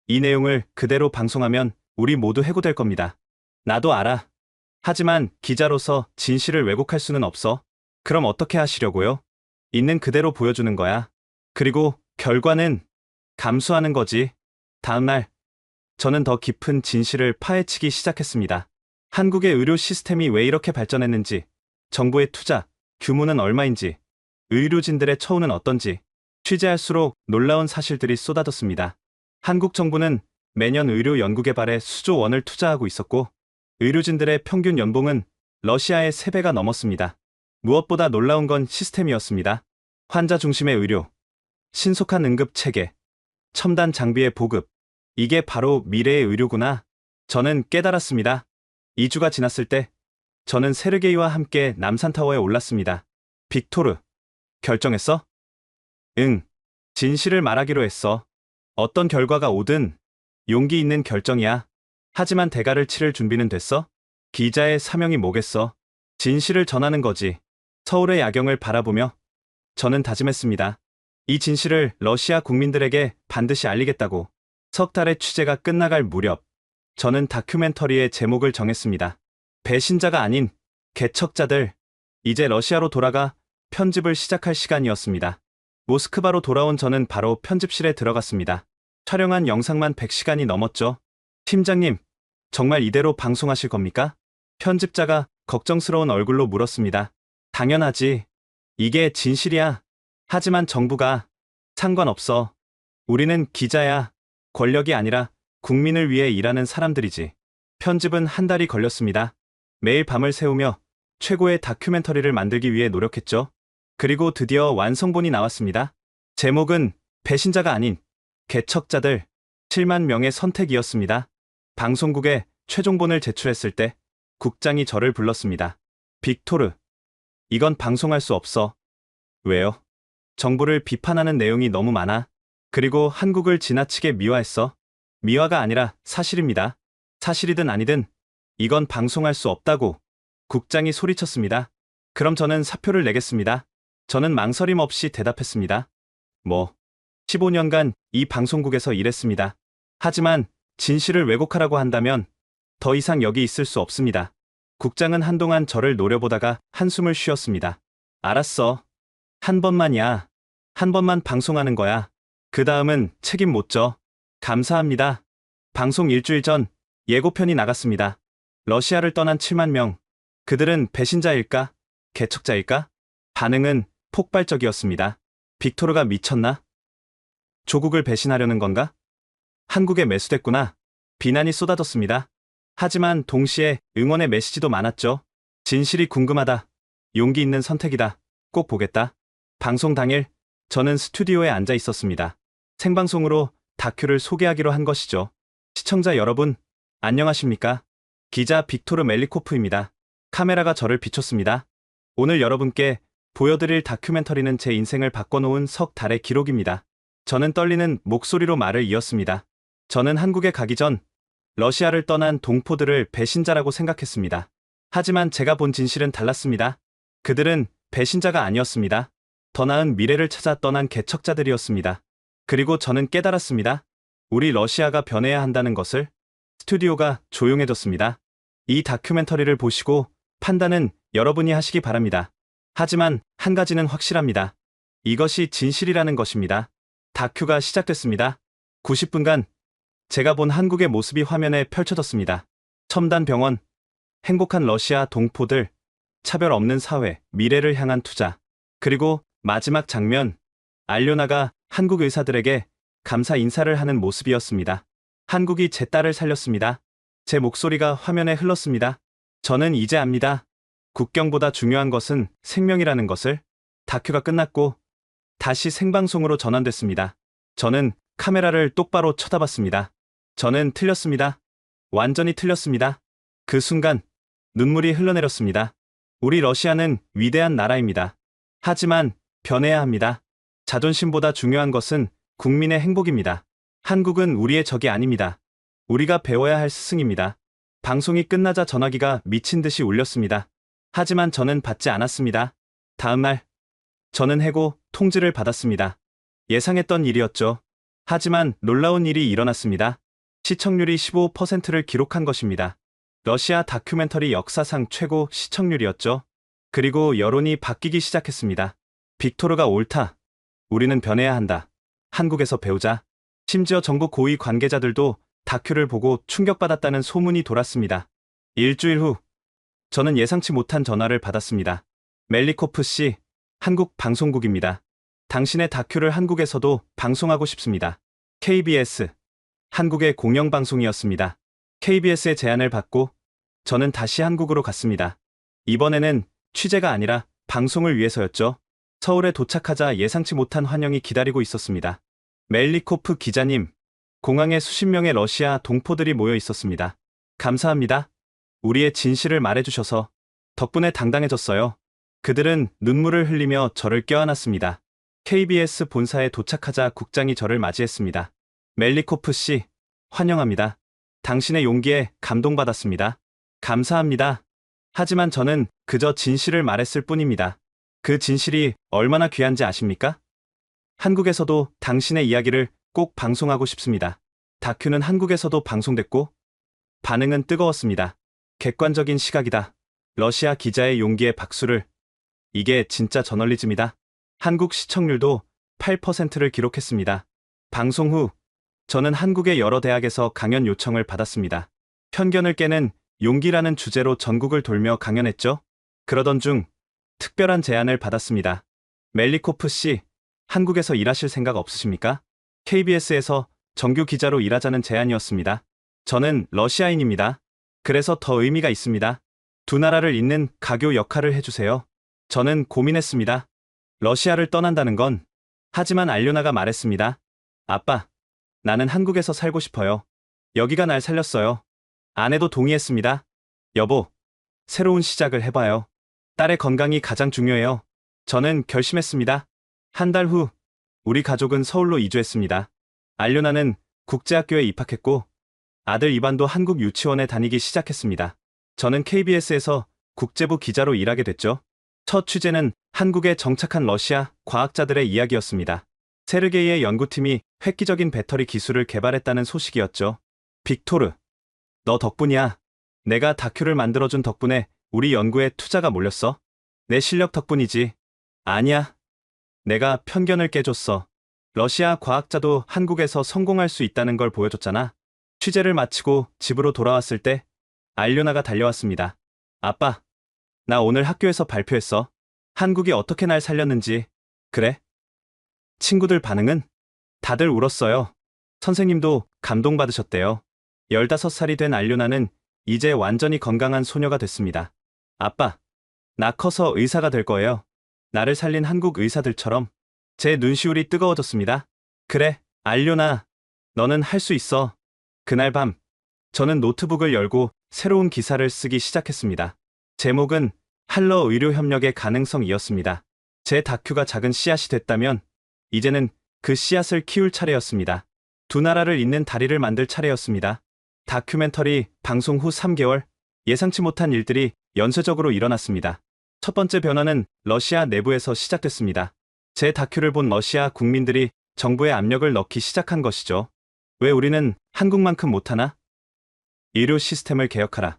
[SPEAKER 5] 이 내용을 그대로 방송하면 우리 모두 해고될 겁니다. 나도 알아. 하지만 기자로서 진실을 왜곡할 수는 없어. 그럼 어떻게 하시려고요? 있는 그대로 보여주는 거야. 그리고 결과는 감수하는 거지. 다음 날 저는 더 깊은 진실을 파헤치기 시작했습니다. 한국의 의료 시스템이 왜 이렇게 발전했는지, 정부의 투자, 규모는 얼마인지, 의료진들의 처우는 어떤지, 취재할수록 놀라운 사실들이 쏟아졌습니다. 한국 정부는 매년 의료 연구개발에 수조 원을 투자하고 있었고, 의료진들의 평균 연봉은 러시아의 3배가 넘었습니다. 무엇보다 놀라운 건 시스템이었습니다. 환자 중심의 의료, 신속한 응급 체계, 첨단 장비의 보급, 이게 바로 미래의 의료구나. 저는 깨달았습니다. 2주가 지났을 때 저는 세르게이와 함께 남산타워에 올랐습니다. 빅토르, 결정했어? 응, 진실을 말하기로 했어. 어떤 결과가 오든 용기 있는 결정이야. 하지만 대가를 치를 준비는 됐어? 기자의 사명이 뭐겠어? 진실을 전하는 거지. 서울의 야경을 바라보며 저는 다짐했습니다. 이 진실을 러시아 국민들에게 반드시 알리겠다고. 석 달의 취재가 끝나갈 무렵 저는 다큐멘터리의 제목을 정했습니다. 배신자가 아닌 개척자들. 이제 러시아로 돌아가 편집을 시작할 시간이었습니다. 모스크바로 돌아온 저는 바로 편집실에 들어갔습니다. 촬영한 영상만 100시간이 넘었죠. 팀장님, 정말 이대로 방송하실 겁니까? 편집자가 걱정스러운 얼굴로 물었습니다. 당연하지. 이게 진실이야. 하지만 정부가 상관없어. 우리는 기자야. 권력이 아니라 국민을 위해 일하는 사람들이지. 편집은 한 달이 걸렸습니다. 매일 밤을 새우며 최고의 다큐멘터리를 만들기 위해 노력했죠. 그리고 드디어 완성본이 나왔습니다. 제목은 배신자가 아닌 개척자들, 7만 명의 선택이었습니다. 방송국에 최종본을 제출했을 때 국장이 저를 불렀습니다. 빅토르, 이건 방송할 수 없어. 왜요? 정부를 비판하는 내용이 너무 많아. 그리고 한국을 지나치게 미화했어. 미화가 아니라 사실입니다. 사실이든 아니든 이건 방송할 수 없다고 국장이 소리쳤습니다. 그럼 저는 사표를 내겠습니다. 저는 망설임 없이 대답했습니다. 15년간 이 방송국에서 일했습니다. 하지만 진실을 왜곡하라고 한다면 더 이상 여기 있을 수 없습니다. 국장은 한동안 저를 노려보다가 한숨을 쉬었습니다. 알았어. 한 번만이야. 한 번만 방송하는 거야. 그 다음은 책임 못 져. 감사합니다. 방송 일주일 전 예고편이 나갔습니다. 러시아를 떠난 7만 명. 그들은 배신자일까? 개척자일까? 반응은 폭발적이었습니다. 빅토르가 미쳤나? 조국을 배신하려는 건가? 한국에 매수됐구나. 비난이 쏟아졌습니다. 하지만 동시에 응원의 메시지도 많았죠. 진실이 궁금하다. 용기 있는 선택이다. 꼭 보겠다. 방송 당일 저는 스튜디오에 앉아 있었습니다. 생방송으로 다큐를 소개하기로 한 것이죠. 시청자 여러분, 안녕하십니까? 기자 빅토르 멜리코프입니다. 카메라가 저를 비췄습니다. 오늘 여러분께 보여드릴 다큐멘터리는 제 인생을 바꿔놓은 석 달의 기록입니다. 저는 떨리는 목소리로 말을 이었습니다. 저는 한국에 가기 전 러시아를 떠난 동포들을 배신자라고 생각했습니다. 하지만 제가 본 진실은 달랐습니다. 그들은 배신자가 아니었습니다. 더 나은 미래를 찾아 떠난 개척자들이었습니다. 그리고 저는 깨달았습니다. 우리 러시아가 변해야 한다는 것을. 스튜디오가 조용해졌습니다. 이 다큐멘터리를 보시고 판단은 여러분이 하시기 바랍니다. 하지만 한 가지는 확실합니다. 이것이 진실이라는 것입니다. 다큐가 시작됐습니다. 90분간 제가 본 한국의 모습이 화면에 펼쳐졌습니다. 첨단 병원, 행복한 러시아 동포들, 차별 없는 사회, 미래를 향한 투자. 그리고 마지막 장면, 알료나가 한국 의사들에게 감사 인사를 하는 모습이었습니다. 한국이 제 딸을 살렸습니다. 제 목소리가 화면에 흘렀습니다. 저는 이제 압니다. 국경보다 중요한 것은 생명이라는 것을. 다큐가 끝났고 다시 생방송으로 전환됐습니다. 저는 카메라를 똑바로 쳐다봤습니다. 저는 틀렸습니다. 완전히 틀렸습니다. 그 순간 눈물이 흘러내렸습니다. 우리 러시아는 위대한 나라입니다. 하지만 변해야 합니다. 자존심보다 중요한 것은 국민의 행복입니다. 한국은 우리의 적이 아닙니다. 우리가 배워야 할 스승입니다. 방송이 끝나자 전화기가 미친 듯이 울렸습니다. 하지만 저는 받지 않았습니다. 다음 날, 저는 해고 통지를 받았습니다. 예상했던 일이었죠. 하지만 놀라운 일이 일어났습니다. 시청률이 15%를 기록한 것입니다. 러시아 다큐멘터리 역사상 최고 시청률이었죠. 그리고 여론이 바뀌기 시작했습니다. 빅토르가 옳다. 우리는 변해야 한다. 한국에서 배우자. 심지어 정부 고위 관계자들도 다큐를 보고 충격받았다는 소문이 돌았습니다. 일주일 후, 저는 예상치 못한 전화를 받았습니다. 멜리코프 씨, 한국 방송국입니다. 당신의 다큐를 한국에서도 방송하고 싶습니다. KBS, 한국의 공영방송이었습니다. KBS의 제안을 받고 저는 다시 한국으로 갔습니다. 이번에는 취재가 아니라 방송을 위해서였죠. 서울에 도착하자 예상치 못한 환영이 기다리고 있었습니다. 멜리코프 기자님, 공항에 수십 명의 러시아 동포들이 모여 있었습니다. 감사합니다. 우리의 진실을 말해주셔서 덕분에 당당해졌어요. 그들은 눈물을 흘리며 저를 껴안았습니다. KBS 본사에 도착하자 국장이 저를 맞이했습니다. 멜리코프 씨, 환영합니다. 당신의 용기에 감동받았습니다. 감사합니다. 하지만 저는 그저 진실을 말했을 뿐입니다. 그 진실이 얼마나 귀한지 아십니까? 한국에서도 당신의 이야기를 꼭 방송하고 싶습니다. 다큐는 한국에서도 방송됐고 반응은 뜨거웠습니다. 객관적인 시각이다. 러시아 기자의 용기에 박수를. 이게 진짜 저널리즘이다. 한국 시청률도 8%를 기록했습니다. 방송 후 저는 한국의 여러 대학에서 강연 요청을 받았습니다. 편견을 깨는 용기라는 주제로 전국을 돌며 강연했죠. 그러던 중 특별한 제안을 받았습니다. 멜리코프 씨, 한국에서 일하실 생각 없으십니까? KBS에서 정규 기자로 일하자는 제안이었습니다. 저는 러시아인입니다. 그래서 더 의미가 있습니다. 두 나라를 잇는 가교 역할을 해주세요. 저는 고민했습니다. 러시아를 떠난다는 건. 하지만 알료나가 말했습니다. 아빠, 나는 한국에서 살고 싶어요. 여기가 날 살렸어요. 아내도 동의했습니다. 여보, 새로운 시작을 해봐요. 딸의 건강이 가장 중요해요. 저는 결심했습니다. 한 달 후, 우리 가족은 서울로 이주했습니다. 알료나는 국제학교에 입학했고, 아들 이반도 한국 유치원에 다니기 시작했습니다. 저는 KBS에서 국제부 기자로 일하게 됐죠. 첫 취재는 한국에 정착한 러시아 과학자들의 이야기였습니다. 세르게이의 연구팀이 획기적인 배터리 기술을 개발했다는 소식이었죠. 빅토르, 너 덕분이야. 내가 다큐를 만들어준 덕분에 우리 연구에 투자가 몰렸어. 내 실력 덕분이지. 아니야. 내가 편견을 깨줬어. 러시아 과학자도 한국에서 성공할 수 있다는 걸 보여줬잖아. 취재를 마치고 집으로 돌아왔을 때 알료나가 달려왔습니다. 아빠, 나 오늘 학교에서 발표했어. 한국이 어떻게 날 살렸는지. 그래? 친구들 반응은? 다들 울었어요. 선생님도 감동받으셨대요. 15살이 된 알료나는 이제 완전히 건강한 소녀가 됐습니다. 아빠, 나 커서 의사가 될 거예요. 나를 살린 한국 의사들처럼. 제 눈시울이 뜨거워졌습니다. 그래, 알료나, 너는 할 수 있어. 그날 밤, 저는 노트북을 열고 새로운 기사를 쓰기 시작했습니다. 제목은 한러 의료협력의 가능성이었습니다. 제 다큐가 작은 씨앗이 됐다면 이제는 그 씨앗을 키울 차례였습니다. 두 나라를 잇는 다리를 만들 차례였습니다. 다큐멘터리 방송 후 3개월, 예상치 못한 일들이 연쇄적으로 일어났습니다. 첫 번째 변화는 러시아 내부에서 시작됐습니다. 제 다큐를 본 러시아 국민들이 정부에 압력을 넣기 시작한 것이죠. 왜 우리는 한국만큼 못하나? 의료 시스템을 개혁하라.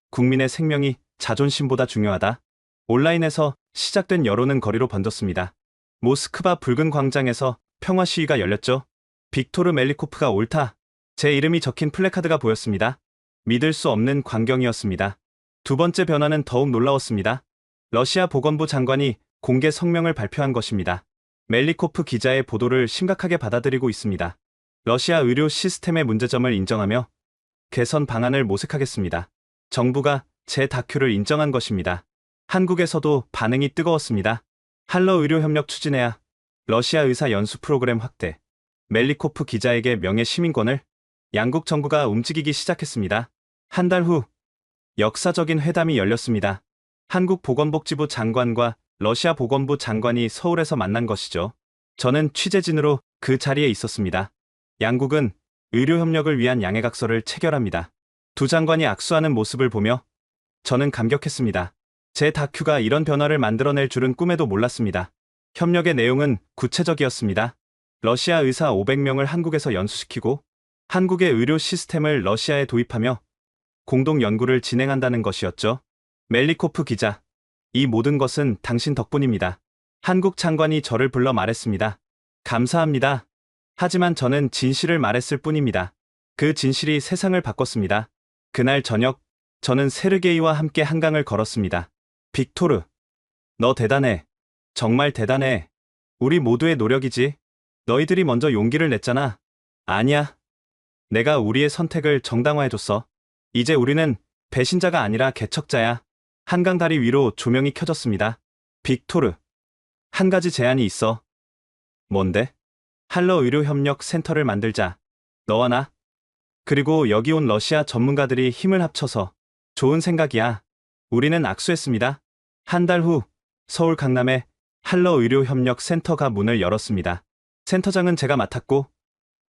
[SPEAKER 5] 국민의 생명이 자존심보다 중요하다. 온라인에서 시작된 여론은 거리로 번졌습니다. 모스크바 붉은 광장에서 평화 시위가 열렸죠. 빅토르 멜리코프가 옳다. 제 이름이 적힌 플래카드가 보였습니다. 믿을 수 없는 광경이었습니다. 두 번째 변화는 더욱 놀라웠습니다. 러시아 보건부 장관이 공개 성명을 발표한 것입니다. 멜리코프 기자의 보도를 심각하게 받아들이고 있습니다. 러시아 의료 시스템의 문제점을 인정하며 개선 방안을 모색하겠습니다. 정부가 제 다큐를 인정한 것입니다. 한국에서도 반응이 뜨거웠습니다. 할러 의료협력 추진해야. 러시아 의사 연수 프로그램 확대. 멜리코프 기자에게 명예 시민권을. 양국 정부가 움직이기 시작했습니다. 한 달 후 역사적인 회담이 열렸습니다. 한국 보건복지부 장관과 러시아 보건부 장관이 서울에서 만난 것이죠. 저는 취재진으로 그 자리에 있었습니다. 양국은 의료협력을 위한 양해각서를 체결합니다. 두 장관이 악수하는 모습을 보며 저는 감격했습니다. 제 다큐가 이런 변화를 만들어낼 줄은 꿈에도 몰랐습니다. 협력의 내용은 구체적이었습니다. 러시아 의사 500명을 한국에서 연수시키고 한국의 의료 시스템을 러시아에 도입하며 공동 연구를 진행한다는 것이었죠. 멜리코프 기자, 이 모든 것은 당신 덕분입니다. 한국 장관이 저를 불러 말했습니다. 감사합니다. 하지만 저는 진실을 말했을 뿐입니다. 그 진실이 세상을 바꿨습니다. 그날 저녁, 저는 세르게이와 함께 한강을 걸었습니다. 빅토르, 너 대단해. 정말 대단해. 우리 모두의 노력이지. 너희들이 먼저 용기를 냈잖아. 아니야. 내가 우리의 선택을 정당화해줬어. 이제 우리는 배신자가 아니라 개척자야. 한강 다리 위로 조명이 켜졌습니다. 빅토르, 한 가지 제안이 있어. 뭔데? 할러 의료협력 센터를 만들자. 너와 나. 그리고 여기 온 러시아 전문가들이 힘을 합쳐서. 좋은 생각이야. 우리는 악수했습니다. 한 달 후 서울 강남에 할러 의료협력 센터가 문을 열었습니다. 센터장은 제가 맡았고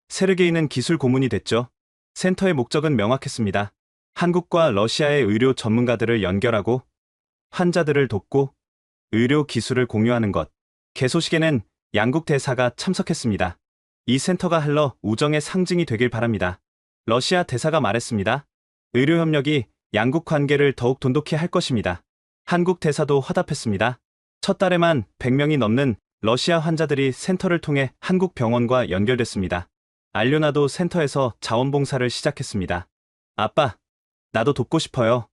[SPEAKER 5] 세르게이는 기술 고문이 됐죠. 센터의 목적은 명확했습니다. 한국과 러시아의 의료 전문가들을 연결하고 환자들을 돕고 의료 기술을 공유하는 것. 개소식에는 양국 대사가 참석했습니다. 이 센터가 할러 우정의 상징이 되길 바랍니다. 러시아 대사가 말했습니다. 의료협력이 양국 관계를 더욱 돈독히 할 것입니다. 한국 대사도 화답했습니다. 첫 달에만 100명이 넘는 러시아 환자들이 센터를 통해 한국 병원과 연결됐습니다. 알료나도 센터에서 자원봉사를 시작했습니다. 아빠, 나도 돕고 싶어요.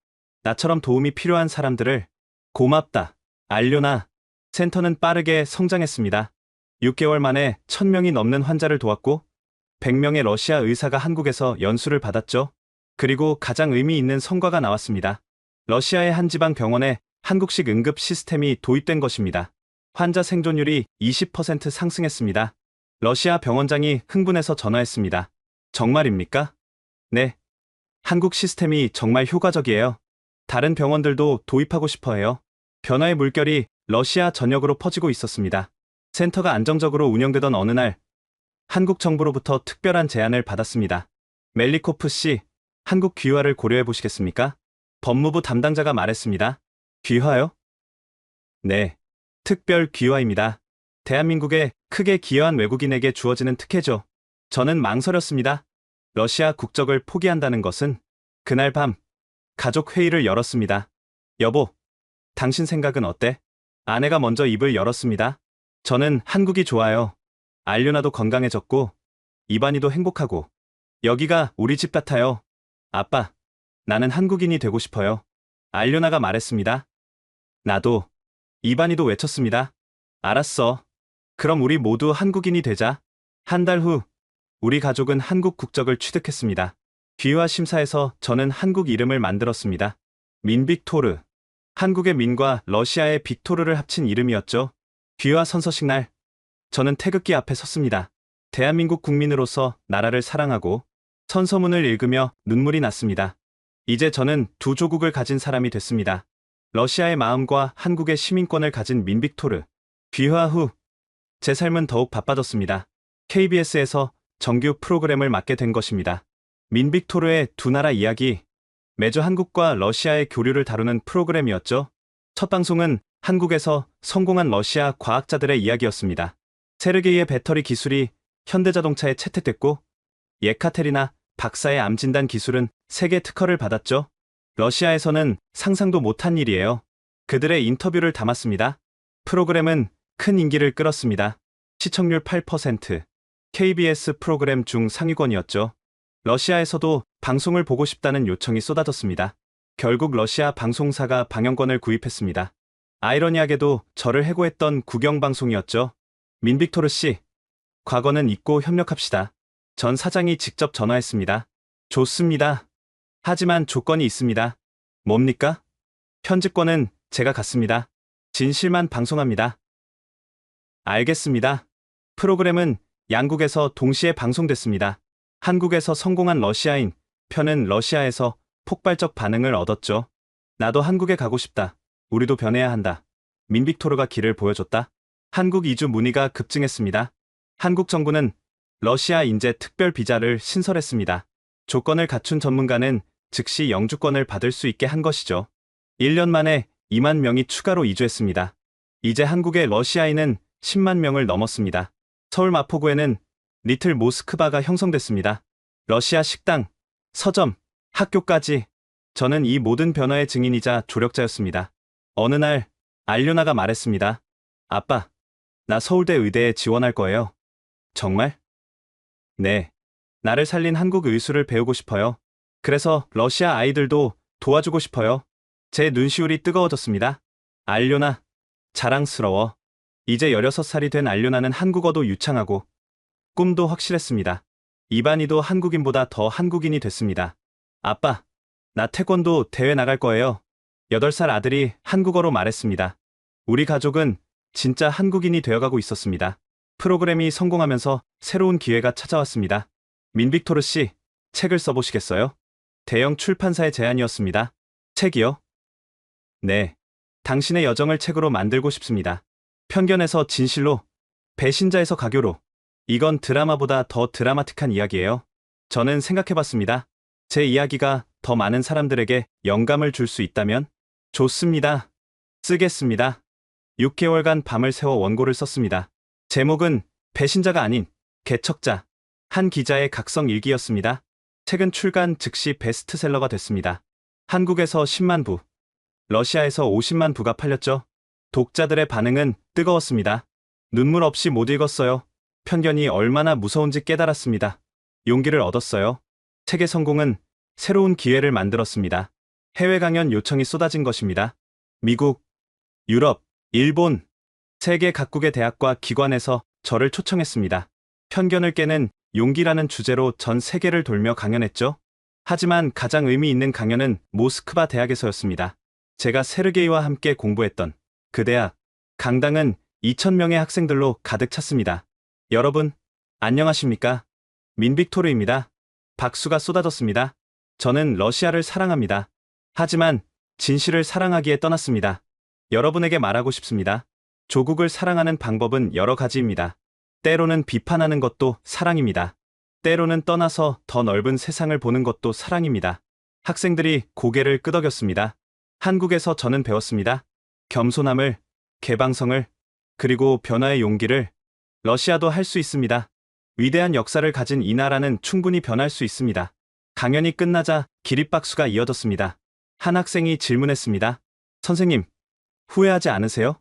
[SPEAKER 5] 나처럼 도움이 필요한 사람들을. 고맙다. 알료나. 센터는 빠르게 성장했습니다. 6개월 만에 1000명이 넘는 환자를 도왔고 100명의 러시아 의사가 한국에서 연수를 받았죠. 그리고 가장 의미 있는 성과가 나왔습니다. 러시아의 한 지방 병원에 한국식 응급 시스템이 도입된 것입니다. 환자 생존율이 20% 상승했습니다. 러시아 병원장이 흥분해서 전화했습니다. 정말입니까? 네. 한국 시스템이 정말 효과적이에요. 다른 병원들도 도입하고 싶어 해요. 변화의 물결이 러시아 전역으로 퍼지고 있었습니다. 센터가 안정적으로 운영되던 어느 날, 한국 정부로부터 특별한 제안을 받았습니다. 멜리코프 씨, 한국 귀화를 고려해 보시겠습니까? 법무부 담당자가 말했습니다. 귀화요? 네. 특별 귀화입니다. 대한민국에 크게 기여한 외국인에게 주어지는 특혜죠. 저는 망설였습니다. 러시아 국적을 포기한다는 것은. 그날 밤 가족 회의를 열었습니다. 여보, 당신 생각은 어때? 아내가 먼저 입을 열었습니다. 저는 한국이 좋아요. 알료나도 건강해졌고 이반이도 행복하고 여기가 우리 집 같아요. 아빠, 나는 한국인이 되고 싶어요. 알료나가 말했습니다. 나도. 이반이도 외쳤습니다. 알았어. 그럼 우리 모두 한국인이 되자. 한 달 후 우리 가족은 한국 국적을 취득했습니다. 귀화 심사에서 저는 한국 이름을 만들었습니다. 민빅토르. 한국의 민과 러시아의 빅토르를 합친 이름이었죠. 귀화 선서식 날, 저는 태극기 앞에 섰습니다. 대한민국 국민으로서 나라를 사랑하고 선서문을 읽으며 눈물이 났습니다. 이제 저는 두 조국을 가진 사람이 됐습니다. 러시아의 마음과 한국의 시민권을 가진 민빅토르. 귀화 후 제 삶은 더욱 바빠졌습니다. KBS에서 정규 프로그램을 맡게 된 것입니다. 민빅토르의 두 나라 이야기. 매주 한국과 러시아의 교류를 다루는 프로그램이었죠. 첫 방송은 한국에서 성공한 러시아 과학자들의 이야기였습니다. 세르게이의 배터리 기술이 현대자동차에 채택됐고 예카테리나 박사의 암 진단 기술은 세계 특허를 받았죠. 러시아에서는 상상도 못한 일이에요. 그들의 인터뷰를 담았습니다. 프로그램은 큰 인기를 끌었습니다. 시청률 8%, KBS 프로그램 중 상위권이었죠. 러시아에서도 방송을 보고 싶다는 요청이 쏟아졌습니다. 결국 러시아 방송사가 방영권을 구입했습니다. 아이러니하게도 저를 해고했던 국영방송이었죠. 민빅토르 씨, 과거는 잊고 협력합시다. 전 사장이 직접 전화했습니다. 좋습니다. 하지만 조건이 있습니다. 뭡니까? 편집권은 제가 갖습니다. 진실만 방송합니다. 알겠습니다. 프로그램은 양국에서 동시에 방송됐습니다. 한국에서 성공한 러시아인 편은 러시아에서 폭발적 반응을 얻었죠. 나도 한국에 가고 싶다. 우리도 변해야 한다. 민빅토르가 길을 보여줬다. 한국 이주 문의가 급증했습니다. 한국 정부는 러시아 인재 특별 비자를 신설했습니다. 조건을 갖춘 전문가는 즉시 영주권을 받을 수 있게 한 것이죠. 1년 만에 2만 명이 추가로 이주했습니다. 이제 한국의 러시아인은 10만 명을 넘었습니다. 서울 마포구에는 리틀 모스크바가 형성됐습니다. 러시아 식당, 서점, 학교까지. 저는 이 모든 변화의 증인이자 조력자였습니다. 어느 날 알료나가 말했습니다. 아빠, 나 서울대 의대에 지원할 거예요. 정말? 네. 나를 살린 한국 의술을 배우고 싶어요. 그래서 러시아 아이들도 도와주고 싶어요. 제 눈시울이 뜨거워졌습니다. 알료나, 자랑스러워. 이제 16살이 된 알료나는 한국어도 유창하고 꿈도 확실했습니다. 이반이도 한국인보다 더 한국인이 됐습니다. 아빠, 나 태권도 대회 나갈 거예요. 8살 아들이 한국어로 말했습니다. 우리 가족은 진짜 한국인이 되어가고 있었습니다. 프로그램이 성공하면서 새로운 기회가 찾아왔습니다. 민빅토르 씨, 책을 써보시겠어요? 대형 출판사의 제안이었습니다. 책이요? 네. 당신의 여정을 책으로 만들고 싶습니다. 편견에서 진실로, 배신자에서 가교로. 이건 드라마보다 더 드라마틱한 이야기예요. 저는 생각해봤습니다. 제 이야기가 더 많은 사람들에게 영감을 줄 수 있다면? 좋습니다. 쓰겠습니다. 6개월간 밤을 새워 원고를 썼습니다. 제목은 배신자가 아닌 개척자, 한 기자의 각성 일기였습니다. 책은 출간 즉시 베스트셀러가 됐습니다. 한국에서 10만 부, 러시아에서 50만 부가 팔렸죠. 독자들의 반응은 뜨거웠습니다. 눈물 없이 못 읽었어요. 편견이 얼마나 무서운지 깨달았습니다. 용기를 얻었어요. 책의 성공은 새로운 기회를 만들었습니다. 해외 강연 요청이 쏟아진 것입니다. 미국, 유럽, 일본, 세계 각국의 대학과 기관에서 저를 초청했습니다. 편견을 깨는 용기라는 주제로 전 세계를 돌며 강연했죠. 하지만 가장 의미 있는 강연은 모스크바 대학에서였습니다. 제가 세르게이와 함께 공부했던 그 대학, 강당은 2,000명의 학생들로 가득 찼습니다. 여러분, 안녕하십니까? 민빅토르입니다. 박수가 쏟아졌습니다. 저는 러시아를 사랑합니다. 하지만 진실을 사랑하기에 떠났습니다. 여러분에게 말하고 싶습니다. 조국을 사랑하는 방법은 여러 가지입니다. 때로는 비판하는 것도 사랑입니다. 때로는 떠나서 더 넓은 세상을 보는 것도 사랑입니다. 학생들이 고개를 끄덕였습니다. 한국에서 저는 배웠습니다. 겸손함을, 개방성을, 그리고 변화의 용기를. 러시아도 할 수 있습니다. 위대한 역사를 가진 이 나라는 충분히 변할 수 있습니다. 강연이 끝나자 기립박수가 이어졌습니다. 한 학생이 질문했습니다. 선생님, 후회하지 않으세요?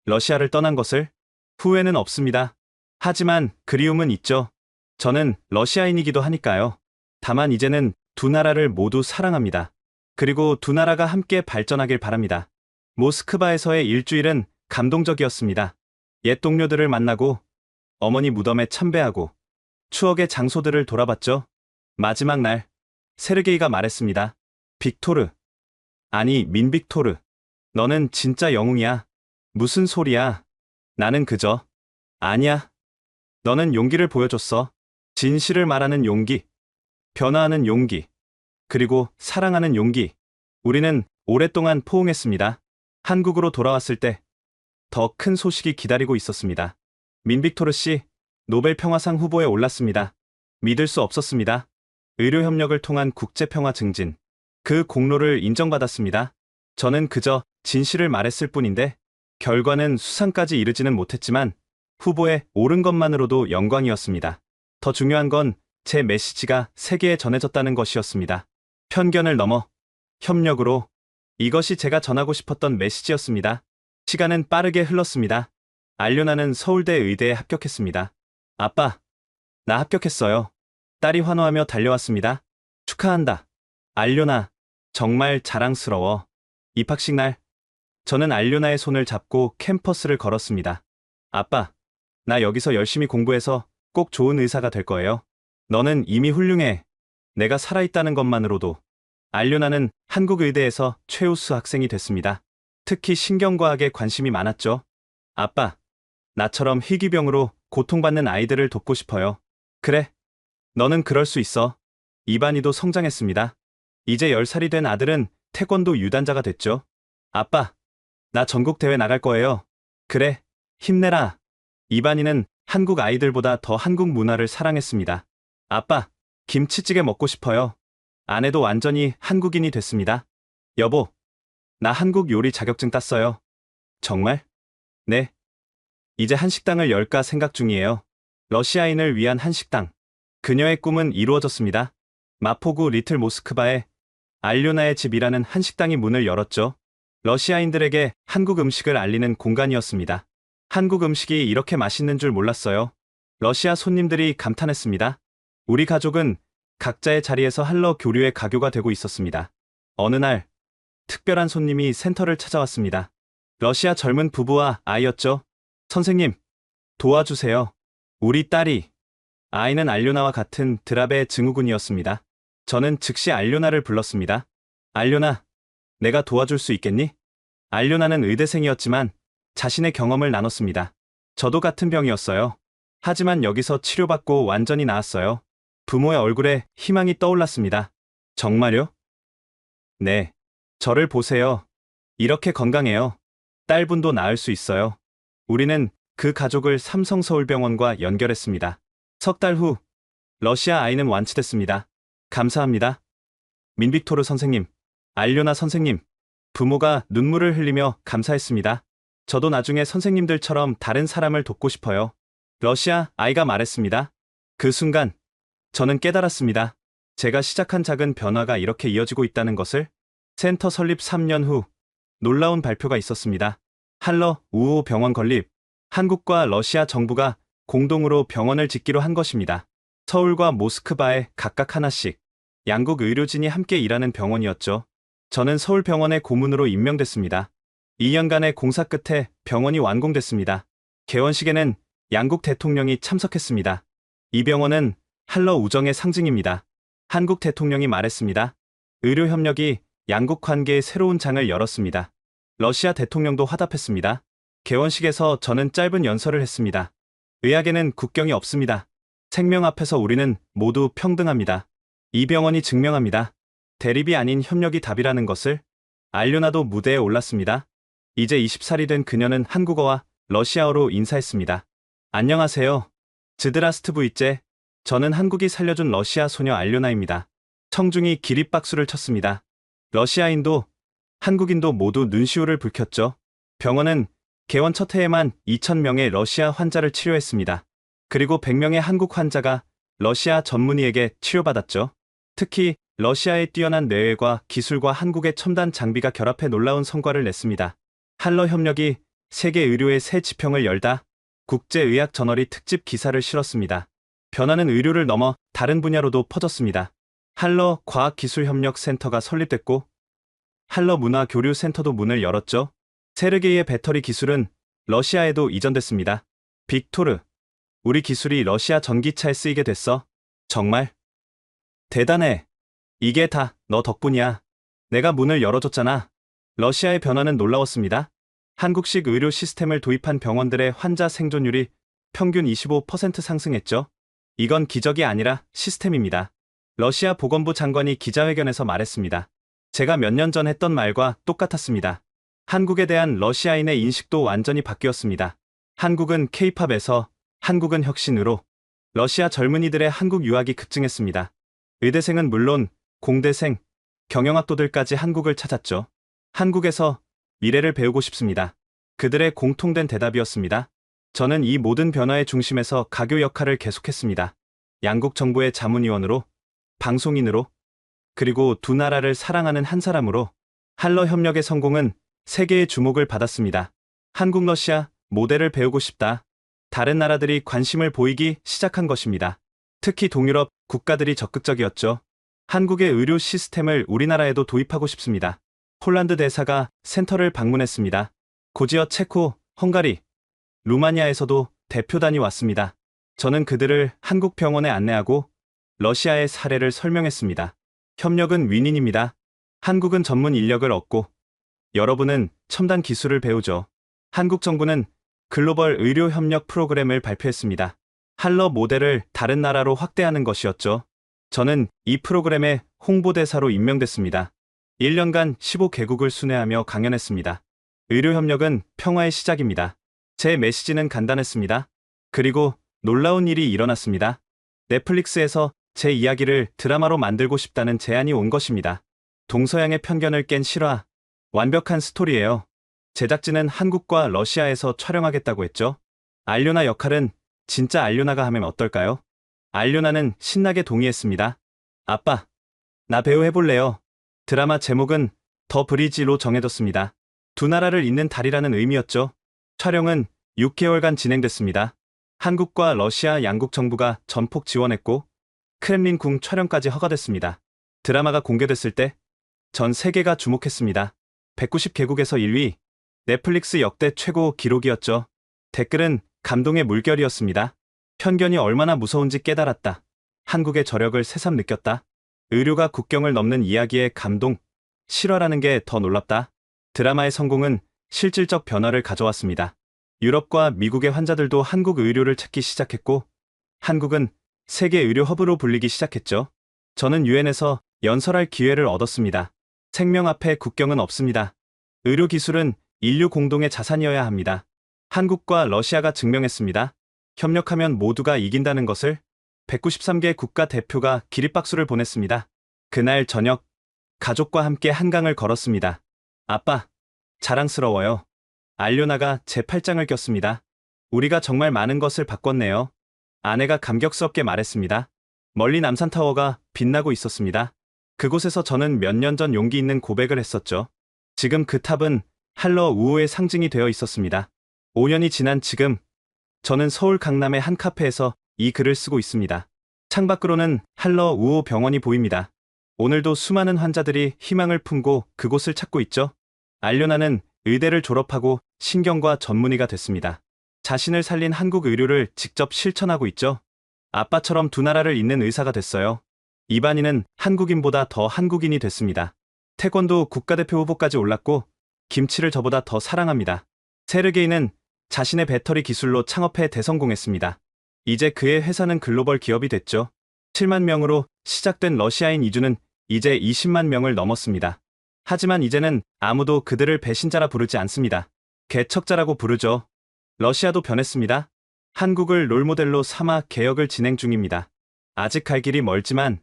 [SPEAKER 5] 러시아를 떠난 것을? 후회는 없습니다. 하지만 그리움은 있죠. 저는 러시아인이기도 하니까요. 다만 이제는 두 나라를 모두 사랑합니다. 그리고 두 나라가 함께 발전하길 바랍니다. 모스크바에서의 일주일은 감동적이었습니다. 옛 동료들을 만나고 어머니 무덤에 참배하고 추억의 장소들을 돌아봤죠. 마지막 날, 세르게이가 말했습니다. 빅토르. 아니, 민빅토르. 너는 진짜 영웅이야. 무슨 소리야. 나는 그저. 아니야. 너는 용기를 보여줬어. 진실을 말하는 용기. 변화하는 용기. 그리고 사랑하는 용기. 우리는 오랫동안 포옹했습니다. 한국으로 돌아왔을 때 더 큰 소식이 기다리고 있었습니다. 민빅토르 씨, 노벨 평화상 후보에 올랐습니다. 믿을 수 없었습니다. 의료협력을 통한 국제평화 증진. 그 공로를 인정받았습니다. 저는 그저 진실을 말했을 뿐인데 결과는 수상까지 이르지는 못했지만 후보에 오른 것만으로도 영광이었습니다. 더 중요한 건 제 메시지가 세계에 전해졌다는 것이었습니다. 편견을 넘어 협력으로, 이것이 제가 전하고 싶었던 메시지였습니다. 시간은 빠르게 흘렀습니다. 알료나는 서울대 의대에 합격했습니다. 아빠, 나 합격했어요. 딸이 환호하며 달려왔습니다. 축하한다. 알료나, 정말 자랑스러워. 입학식 날, 저는 알료나의 손을 잡고 캠퍼스를 걸었습니다. 아빠, 나 여기서 열심히 공부해서 꼭 좋은 의사가 될 거예요. 너는 이미 훌륭해. 내가 살아있다는 것만으로도. 알료나는 한국의대에서 최우수 학생이 됐습니다. 특히 신경과학에 관심이 많았죠. 아빠, 나처럼 희귀병으로 고통받는 아이들을 돕고 싶어요. 그래, 너는 그럴 수 있어. 이반이도 성장했습니다. 이제 10살이 된 아들은 태권도 유단자가 됐죠. 아빠, 나 전국대회 나갈 거예요. 그래, 힘내라. 이반이는 한국 아이들보다 더 한국 문화를 사랑했습니다. 아빠, 김치찌개 먹고 싶어요. 아내도 완전히 한국인이 됐습니다. 여보, 나 한국 요리 자격증 땄어요. 정말? 네. 이제 한식당을 열까 생각 중이에요. 러시아인을 위한 한식당. 그녀의 꿈은 이루어졌습니다. 마포구 리틀 모스크바에 알료나의 집이라는 한식당이 문을 열었죠. 러시아인들에게 한국 음식을 알리는 공간이었습니다. 한국 음식이 이렇게 맛있는 줄 몰랐어요. 러시아 손님들이 감탄했습니다. 우리 가족은 각자의 자리에서 한러 교류의 가교가 되고 있었습니다. 어느 날, 특별한 손님이 센터를 찾아왔습니다. 러시아 젊은 부부와 아이였죠. 선생님, 도와주세요. 우리 딸이. 아이는 알료나와 같은 드랍의 증후군이었습니다. 저는 즉시 알료나를 불렀습니다. 알료나, 내가 도와줄 수 있겠니? 알료나는 의대생이었지만 자신의 경험을 나눴습니다. 저도 같은 병이었어요. 하지만 여기서 치료받고 완전히 나았어요. 부모의 얼굴에 희망이 떠올랐습니다. 정말요? 네. 저를 보세요. 이렇게 건강해요. 딸분도 나을 수 있어요. 우리는 그 가족을 삼성서울병원과 연결했습니다. 석 달 후, 러시아 아이는 완치됐습니다. 감사합니다. 민빅토르 선생님, 알료나 선생님, 부모가 눈물을 흘리며 감사했습니다. 저도 나중에 선생님들처럼 다른 사람을 돕고 싶어요. 러시아 아이가 말했습니다. 그 순간, 저는 깨달았습니다. 제가 시작한 작은 변화가 이렇게 이어지고 있다는 것을. 센터 설립 3년 후, 놀라운 발표가 있었습니다. 한러 우호 병원 건립. 한국과 러시아 정부가 공동으로 병원을 짓기로 한 것입니다. 서울과 모스크바에 각각 하나씩. 양국 의료진이 함께 일하는 병원이었죠. 저는 서울병원의 고문으로 임명됐습니다. 2년간의 공사 끝에 병원이 완공됐습니다. 개원식에는 양국 대통령이 참석했습니다. 이 병원은 한러 우정의 상징입니다. 한국 대통령이 말했습니다. 의료 협력이 양국 관계의 새로운 장을 열었습니다. 러시아 대통령도 화답했습니다. 개원식에서 저는 짧은 연설을 했습니다. 의학에는 국경이 없습니다. 생명 앞에서 우리는 모두 평등합니다. 이 병원이 증명합니다. 대립이 아닌 협력이 답이라는 것을. 알료나도 무대에 올랐습니다. 이제 20살이 된 그녀는 한국어와 러시아어로 인사했습니다. 안녕하세요. 즈드라스트부이째. 저는 한국이 살려준 러시아 소녀 알료나입니다. 청중이 기립박수를 쳤습니다. 러시아인도 한국인도 모두 눈시울을 붉혔죠. 병원은 개원 첫 해에만 2,000명의 러시아 환자를 치료했습니다. 그리고 100명의 한국 환자가 러시아 전문의에게 치료받았죠. 특히 러시아의 뛰어난 뇌외과 기술과 한국의 첨단 장비가 결합해 놀라운 성과를 냈습니다. 한러 협력이 세계 의료의 새 지평을 열다. 국제의학 저널이 특집 기사를 실었습니다. 변화는 의료를 넘어 다른 분야로도 퍼졌습니다. 한러 과학기술협력센터가 설립됐고 한러 문화교류센터도 문을 열었죠. 세르게이의 배터리 기술은 러시아에도 이전됐습니다. 빅토르, 우리 기술이 러시아 전기차에 쓰이게 됐어. 정말? 대단해. 이게 다 너 덕분이야. 내가 문을 열어줬잖아. 러시아의 변화는 놀라웠습니다. 한국식 의료 시스템을 도입한 병원들의 환자 생존율이 평균 25% 상승했죠. 이건 기적이 아니라 시스템입니다. 러시아 보건부 장관이 기자회견에서 말했습니다. 제가 몇 년 전 했던 말과 똑같았습니다. 한국에 대한 러시아인의 인식도 완전히 바뀌었습니다. 한국은 K-팝에서, 한국은 혁신으로. 러시아 젊은이들의 한국 유학이 급증했습니다. 의대생은 물론 공대생, 경영학도들까지 한국을 찾았죠. 한국에서 미래를 배우고 싶습니다. 그들의 공통된 대답이었습니다. 저는 이 모든 변화의 중심에서 가교 역할을 계속했습니다. 양국 정부의 자문위원으로, 방송인으로, 그리고 두 나라를 사랑하는 한 사람으로. 한러 협력의 성공은 세계의 주목을 받았습니다. 한국 러시아 모델을 배우고 싶다. 다른 나라들이 관심을 보이기 시작한 것입니다. 특히 동유럽 국가들이 적극적이었죠. 한국의 의료 시스템을 우리나라에도 도입하고 싶습니다. 폴란드 대사가 센터를 방문했습니다. 고지어 체코, 헝가리, 루마니아에서도 대표단이 왔습니다. 저는 그들을 한국 병원에 안내하고 러시아의 사례를 설명했습니다. 협력은 윈윈입니다. 한국은 전문 인력을 얻고 여러분은 첨단 기술을 배우죠. 한국 정부는 글로벌 의료 협력 프로그램을 발표했습니다. 한러 모델을 다른 나라로 확대하는 것이었죠. 저는 이 프로그램의 홍보대사로 임명됐습니다. 1년간 15개국을 순회하며 강연했습니다. 의료 협력은 평화의 시작입니다. 제 메시지는 간단했습니다. 그리고 놀라운 일이 일어났습니다. 넷플릭스에서 제 이야기를 드라마로 만들고 싶다는 제안이 온 것입니다. 동서양의 편견을 깬 실화, 완벽한 스토리예요. 제작진은 한국과 러시아에서 촬영하겠다고 했죠. 알료나 역할은 진짜 알료나가 하면 어떨까요? 알료나는 신나게 동의했습니다. 아빠, 나 배우 해볼래요. 드라마 제목은 더 브리지로 정해졌습니다. 두 나라를 잇는 달이라는 의미였죠. 촬영은 6개월간 진행됐습니다. 한국과 러시아 양국 정부가 전폭 지원했고 크렘린 궁 촬영까지 허가됐습니다. 드라마가 공개됐을 때 전 세계가 주목했습니다. 190개국에서 1위, 넷플릭스 역대 최고 기록이었죠. 댓글은 감동의 물결이었습니다. 편견이 얼마나 무서운지 깨달았다. 한국의 저력을 새삼 느꼈다. 의료가 국경을 넘는 이야기의 감동, 실화라는 게 더 놀랍다. 드라마의 성공은 실질적 변화를 가져왔습니다. 유럽과 미국의 환자들도 한국 의료를 찾기 시작했고 한국은 세계 의료 허브로 불리기 시작했죠. 저는 유엔에서 연설할 기회를 얻었습니다. 생명 앞에 국경은 없습니다. 의료 기술은 인류 공동의 자산이어야 합니다. 한국과 러시아가 증명했습니다. 협력하면 모두가 이긴다는 것을. 193개 국가 대표가 기립박수를 보냈습니다. 그날 저녁, 가족과 함께 한강을 걸었습니다. 아빠, 자랑스러워요. 알료나가 제 팔짱을 꼈습니다. 우리가 정말 많은 것을 바꿨네요. 아내가 감격스럽게 말했습니다. 멀리 남산타워가 빛나고 있었습니다. 그곳에서 저는 몇 년 전 용기 있는 고백을 했었죠. 지금 그 탑은 한러 우호의 상징이 되어 있었습니다. 5년이 지난 지금, 저는 서울 강남의 한 카페에서 이 글을 쓰고 있습니다. 창밖으로는 한러 우호 병원이 보입니다. 오늘도 수많은 환자들이 희망을 품고 그곳을 찾고 있죠. 알료나는 의대를 졸업하고 신경과 전문의가 됐습니다. 자신을 살린 한국 의료를 직접 실천하고 있죠. 아빠처럼 두 나라를 잇는 의사가 됐어요. 이반이는 한국인보다 더 한국인이 됐습니다. 태권도 국가대표 후보까지 올랐고 김치를 저보다 더 사랑합니다. 세르게이는 자신의 배터리 기술로 창업해 대성공했습니다. 이제 그의 회사는 글로벌 기업이 됐죠. 7만 명으로 시작된 러시아인 이주는 이제 20만 명을 넘었습니다. 하지만 이제는 아무도 그들을 배신자라 부르지 않습니다. 개척자라고 부르죠. 러시아도 변했습니다. 한국을 롤모델로 삼아 개혁을 진행 중입니다. 아직 갈 길이 멀지만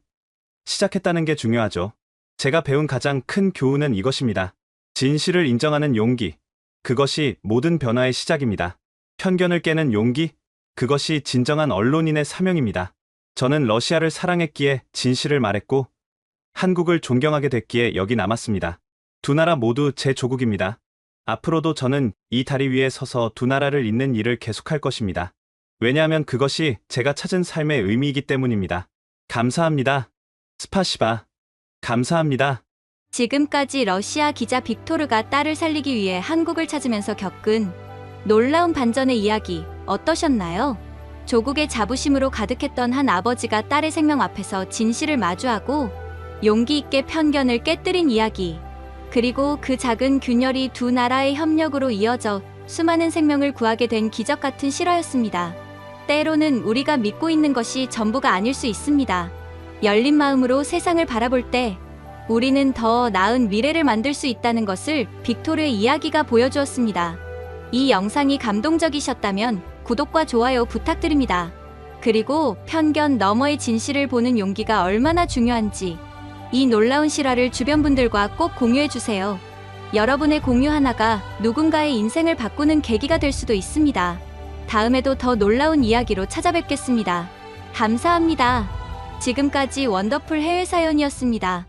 [SPEAKER 5] 시작했다는 게 중요하죠. 제가 배운 가장 큰 교훈은 이것입니다. 진실을 인정하는 용기, 그것이 모든 변화의 시작입니다. 편견을 깨는 용기, 그것이 진정한 언론인의 사명입니다. 저는 러시아를 사랑했기에 진실을 말했고 한국을 존경하게 됐기에 여기 남았습니다. 두 나라 모두 제 조국입니다. 앞으로도 저는 이 다리 위에 서서 두 나라를 잇는 일을 계속할 것입니다. 왜냐하면 그것이 제가 찾은 삶의 의미이기 때문입니다. 감사합니다. 스파시바. 감사합니다.
[SPEAKER 6] 지금까지 러시아 기자 빅토르가 딸을 살리기 위해 한국을 찾으면서 겪은 놀라운 반전의 이야기 어떠셨나요? 조국의 자부심으로 가득했던 한 아버지가 딸의 생명 앞에서 진실을 마주하고 용기 있게 편견을 깨뜨린 이야기. 그리고 그 작은 균열이 두 나라의 협력으로 이어져 수많은 생명을 구하게 된 기적 같은 실화였습니다. 때로는 우리가 믿고 있는 것이 전부가 아닐 수 있습니다. 열린 마음으로 세상을 바라볼 때 우리는 더 나은 미래를 만들 수 있다는 것을 빅토르의 이야기가 보여주었습니다. 이 영상이 감동적이셨다면 구독과 좋아요 부탁드립니다. 그리고 편견 너머의 진실을 보는 용기가 얼마나 중요한지 이 놀라운 실화를 주변 분들과 꼭 공유해주세요. 여러분의 공유 하나가 누군가의 인생을 바꾸는 계기가 될 수도 있습니다. 다음에도 더 놀라운 이야기로 찾아뵙겠습니다. 감사합니다. 지금까지 원더풀 해외 사연이었습니다.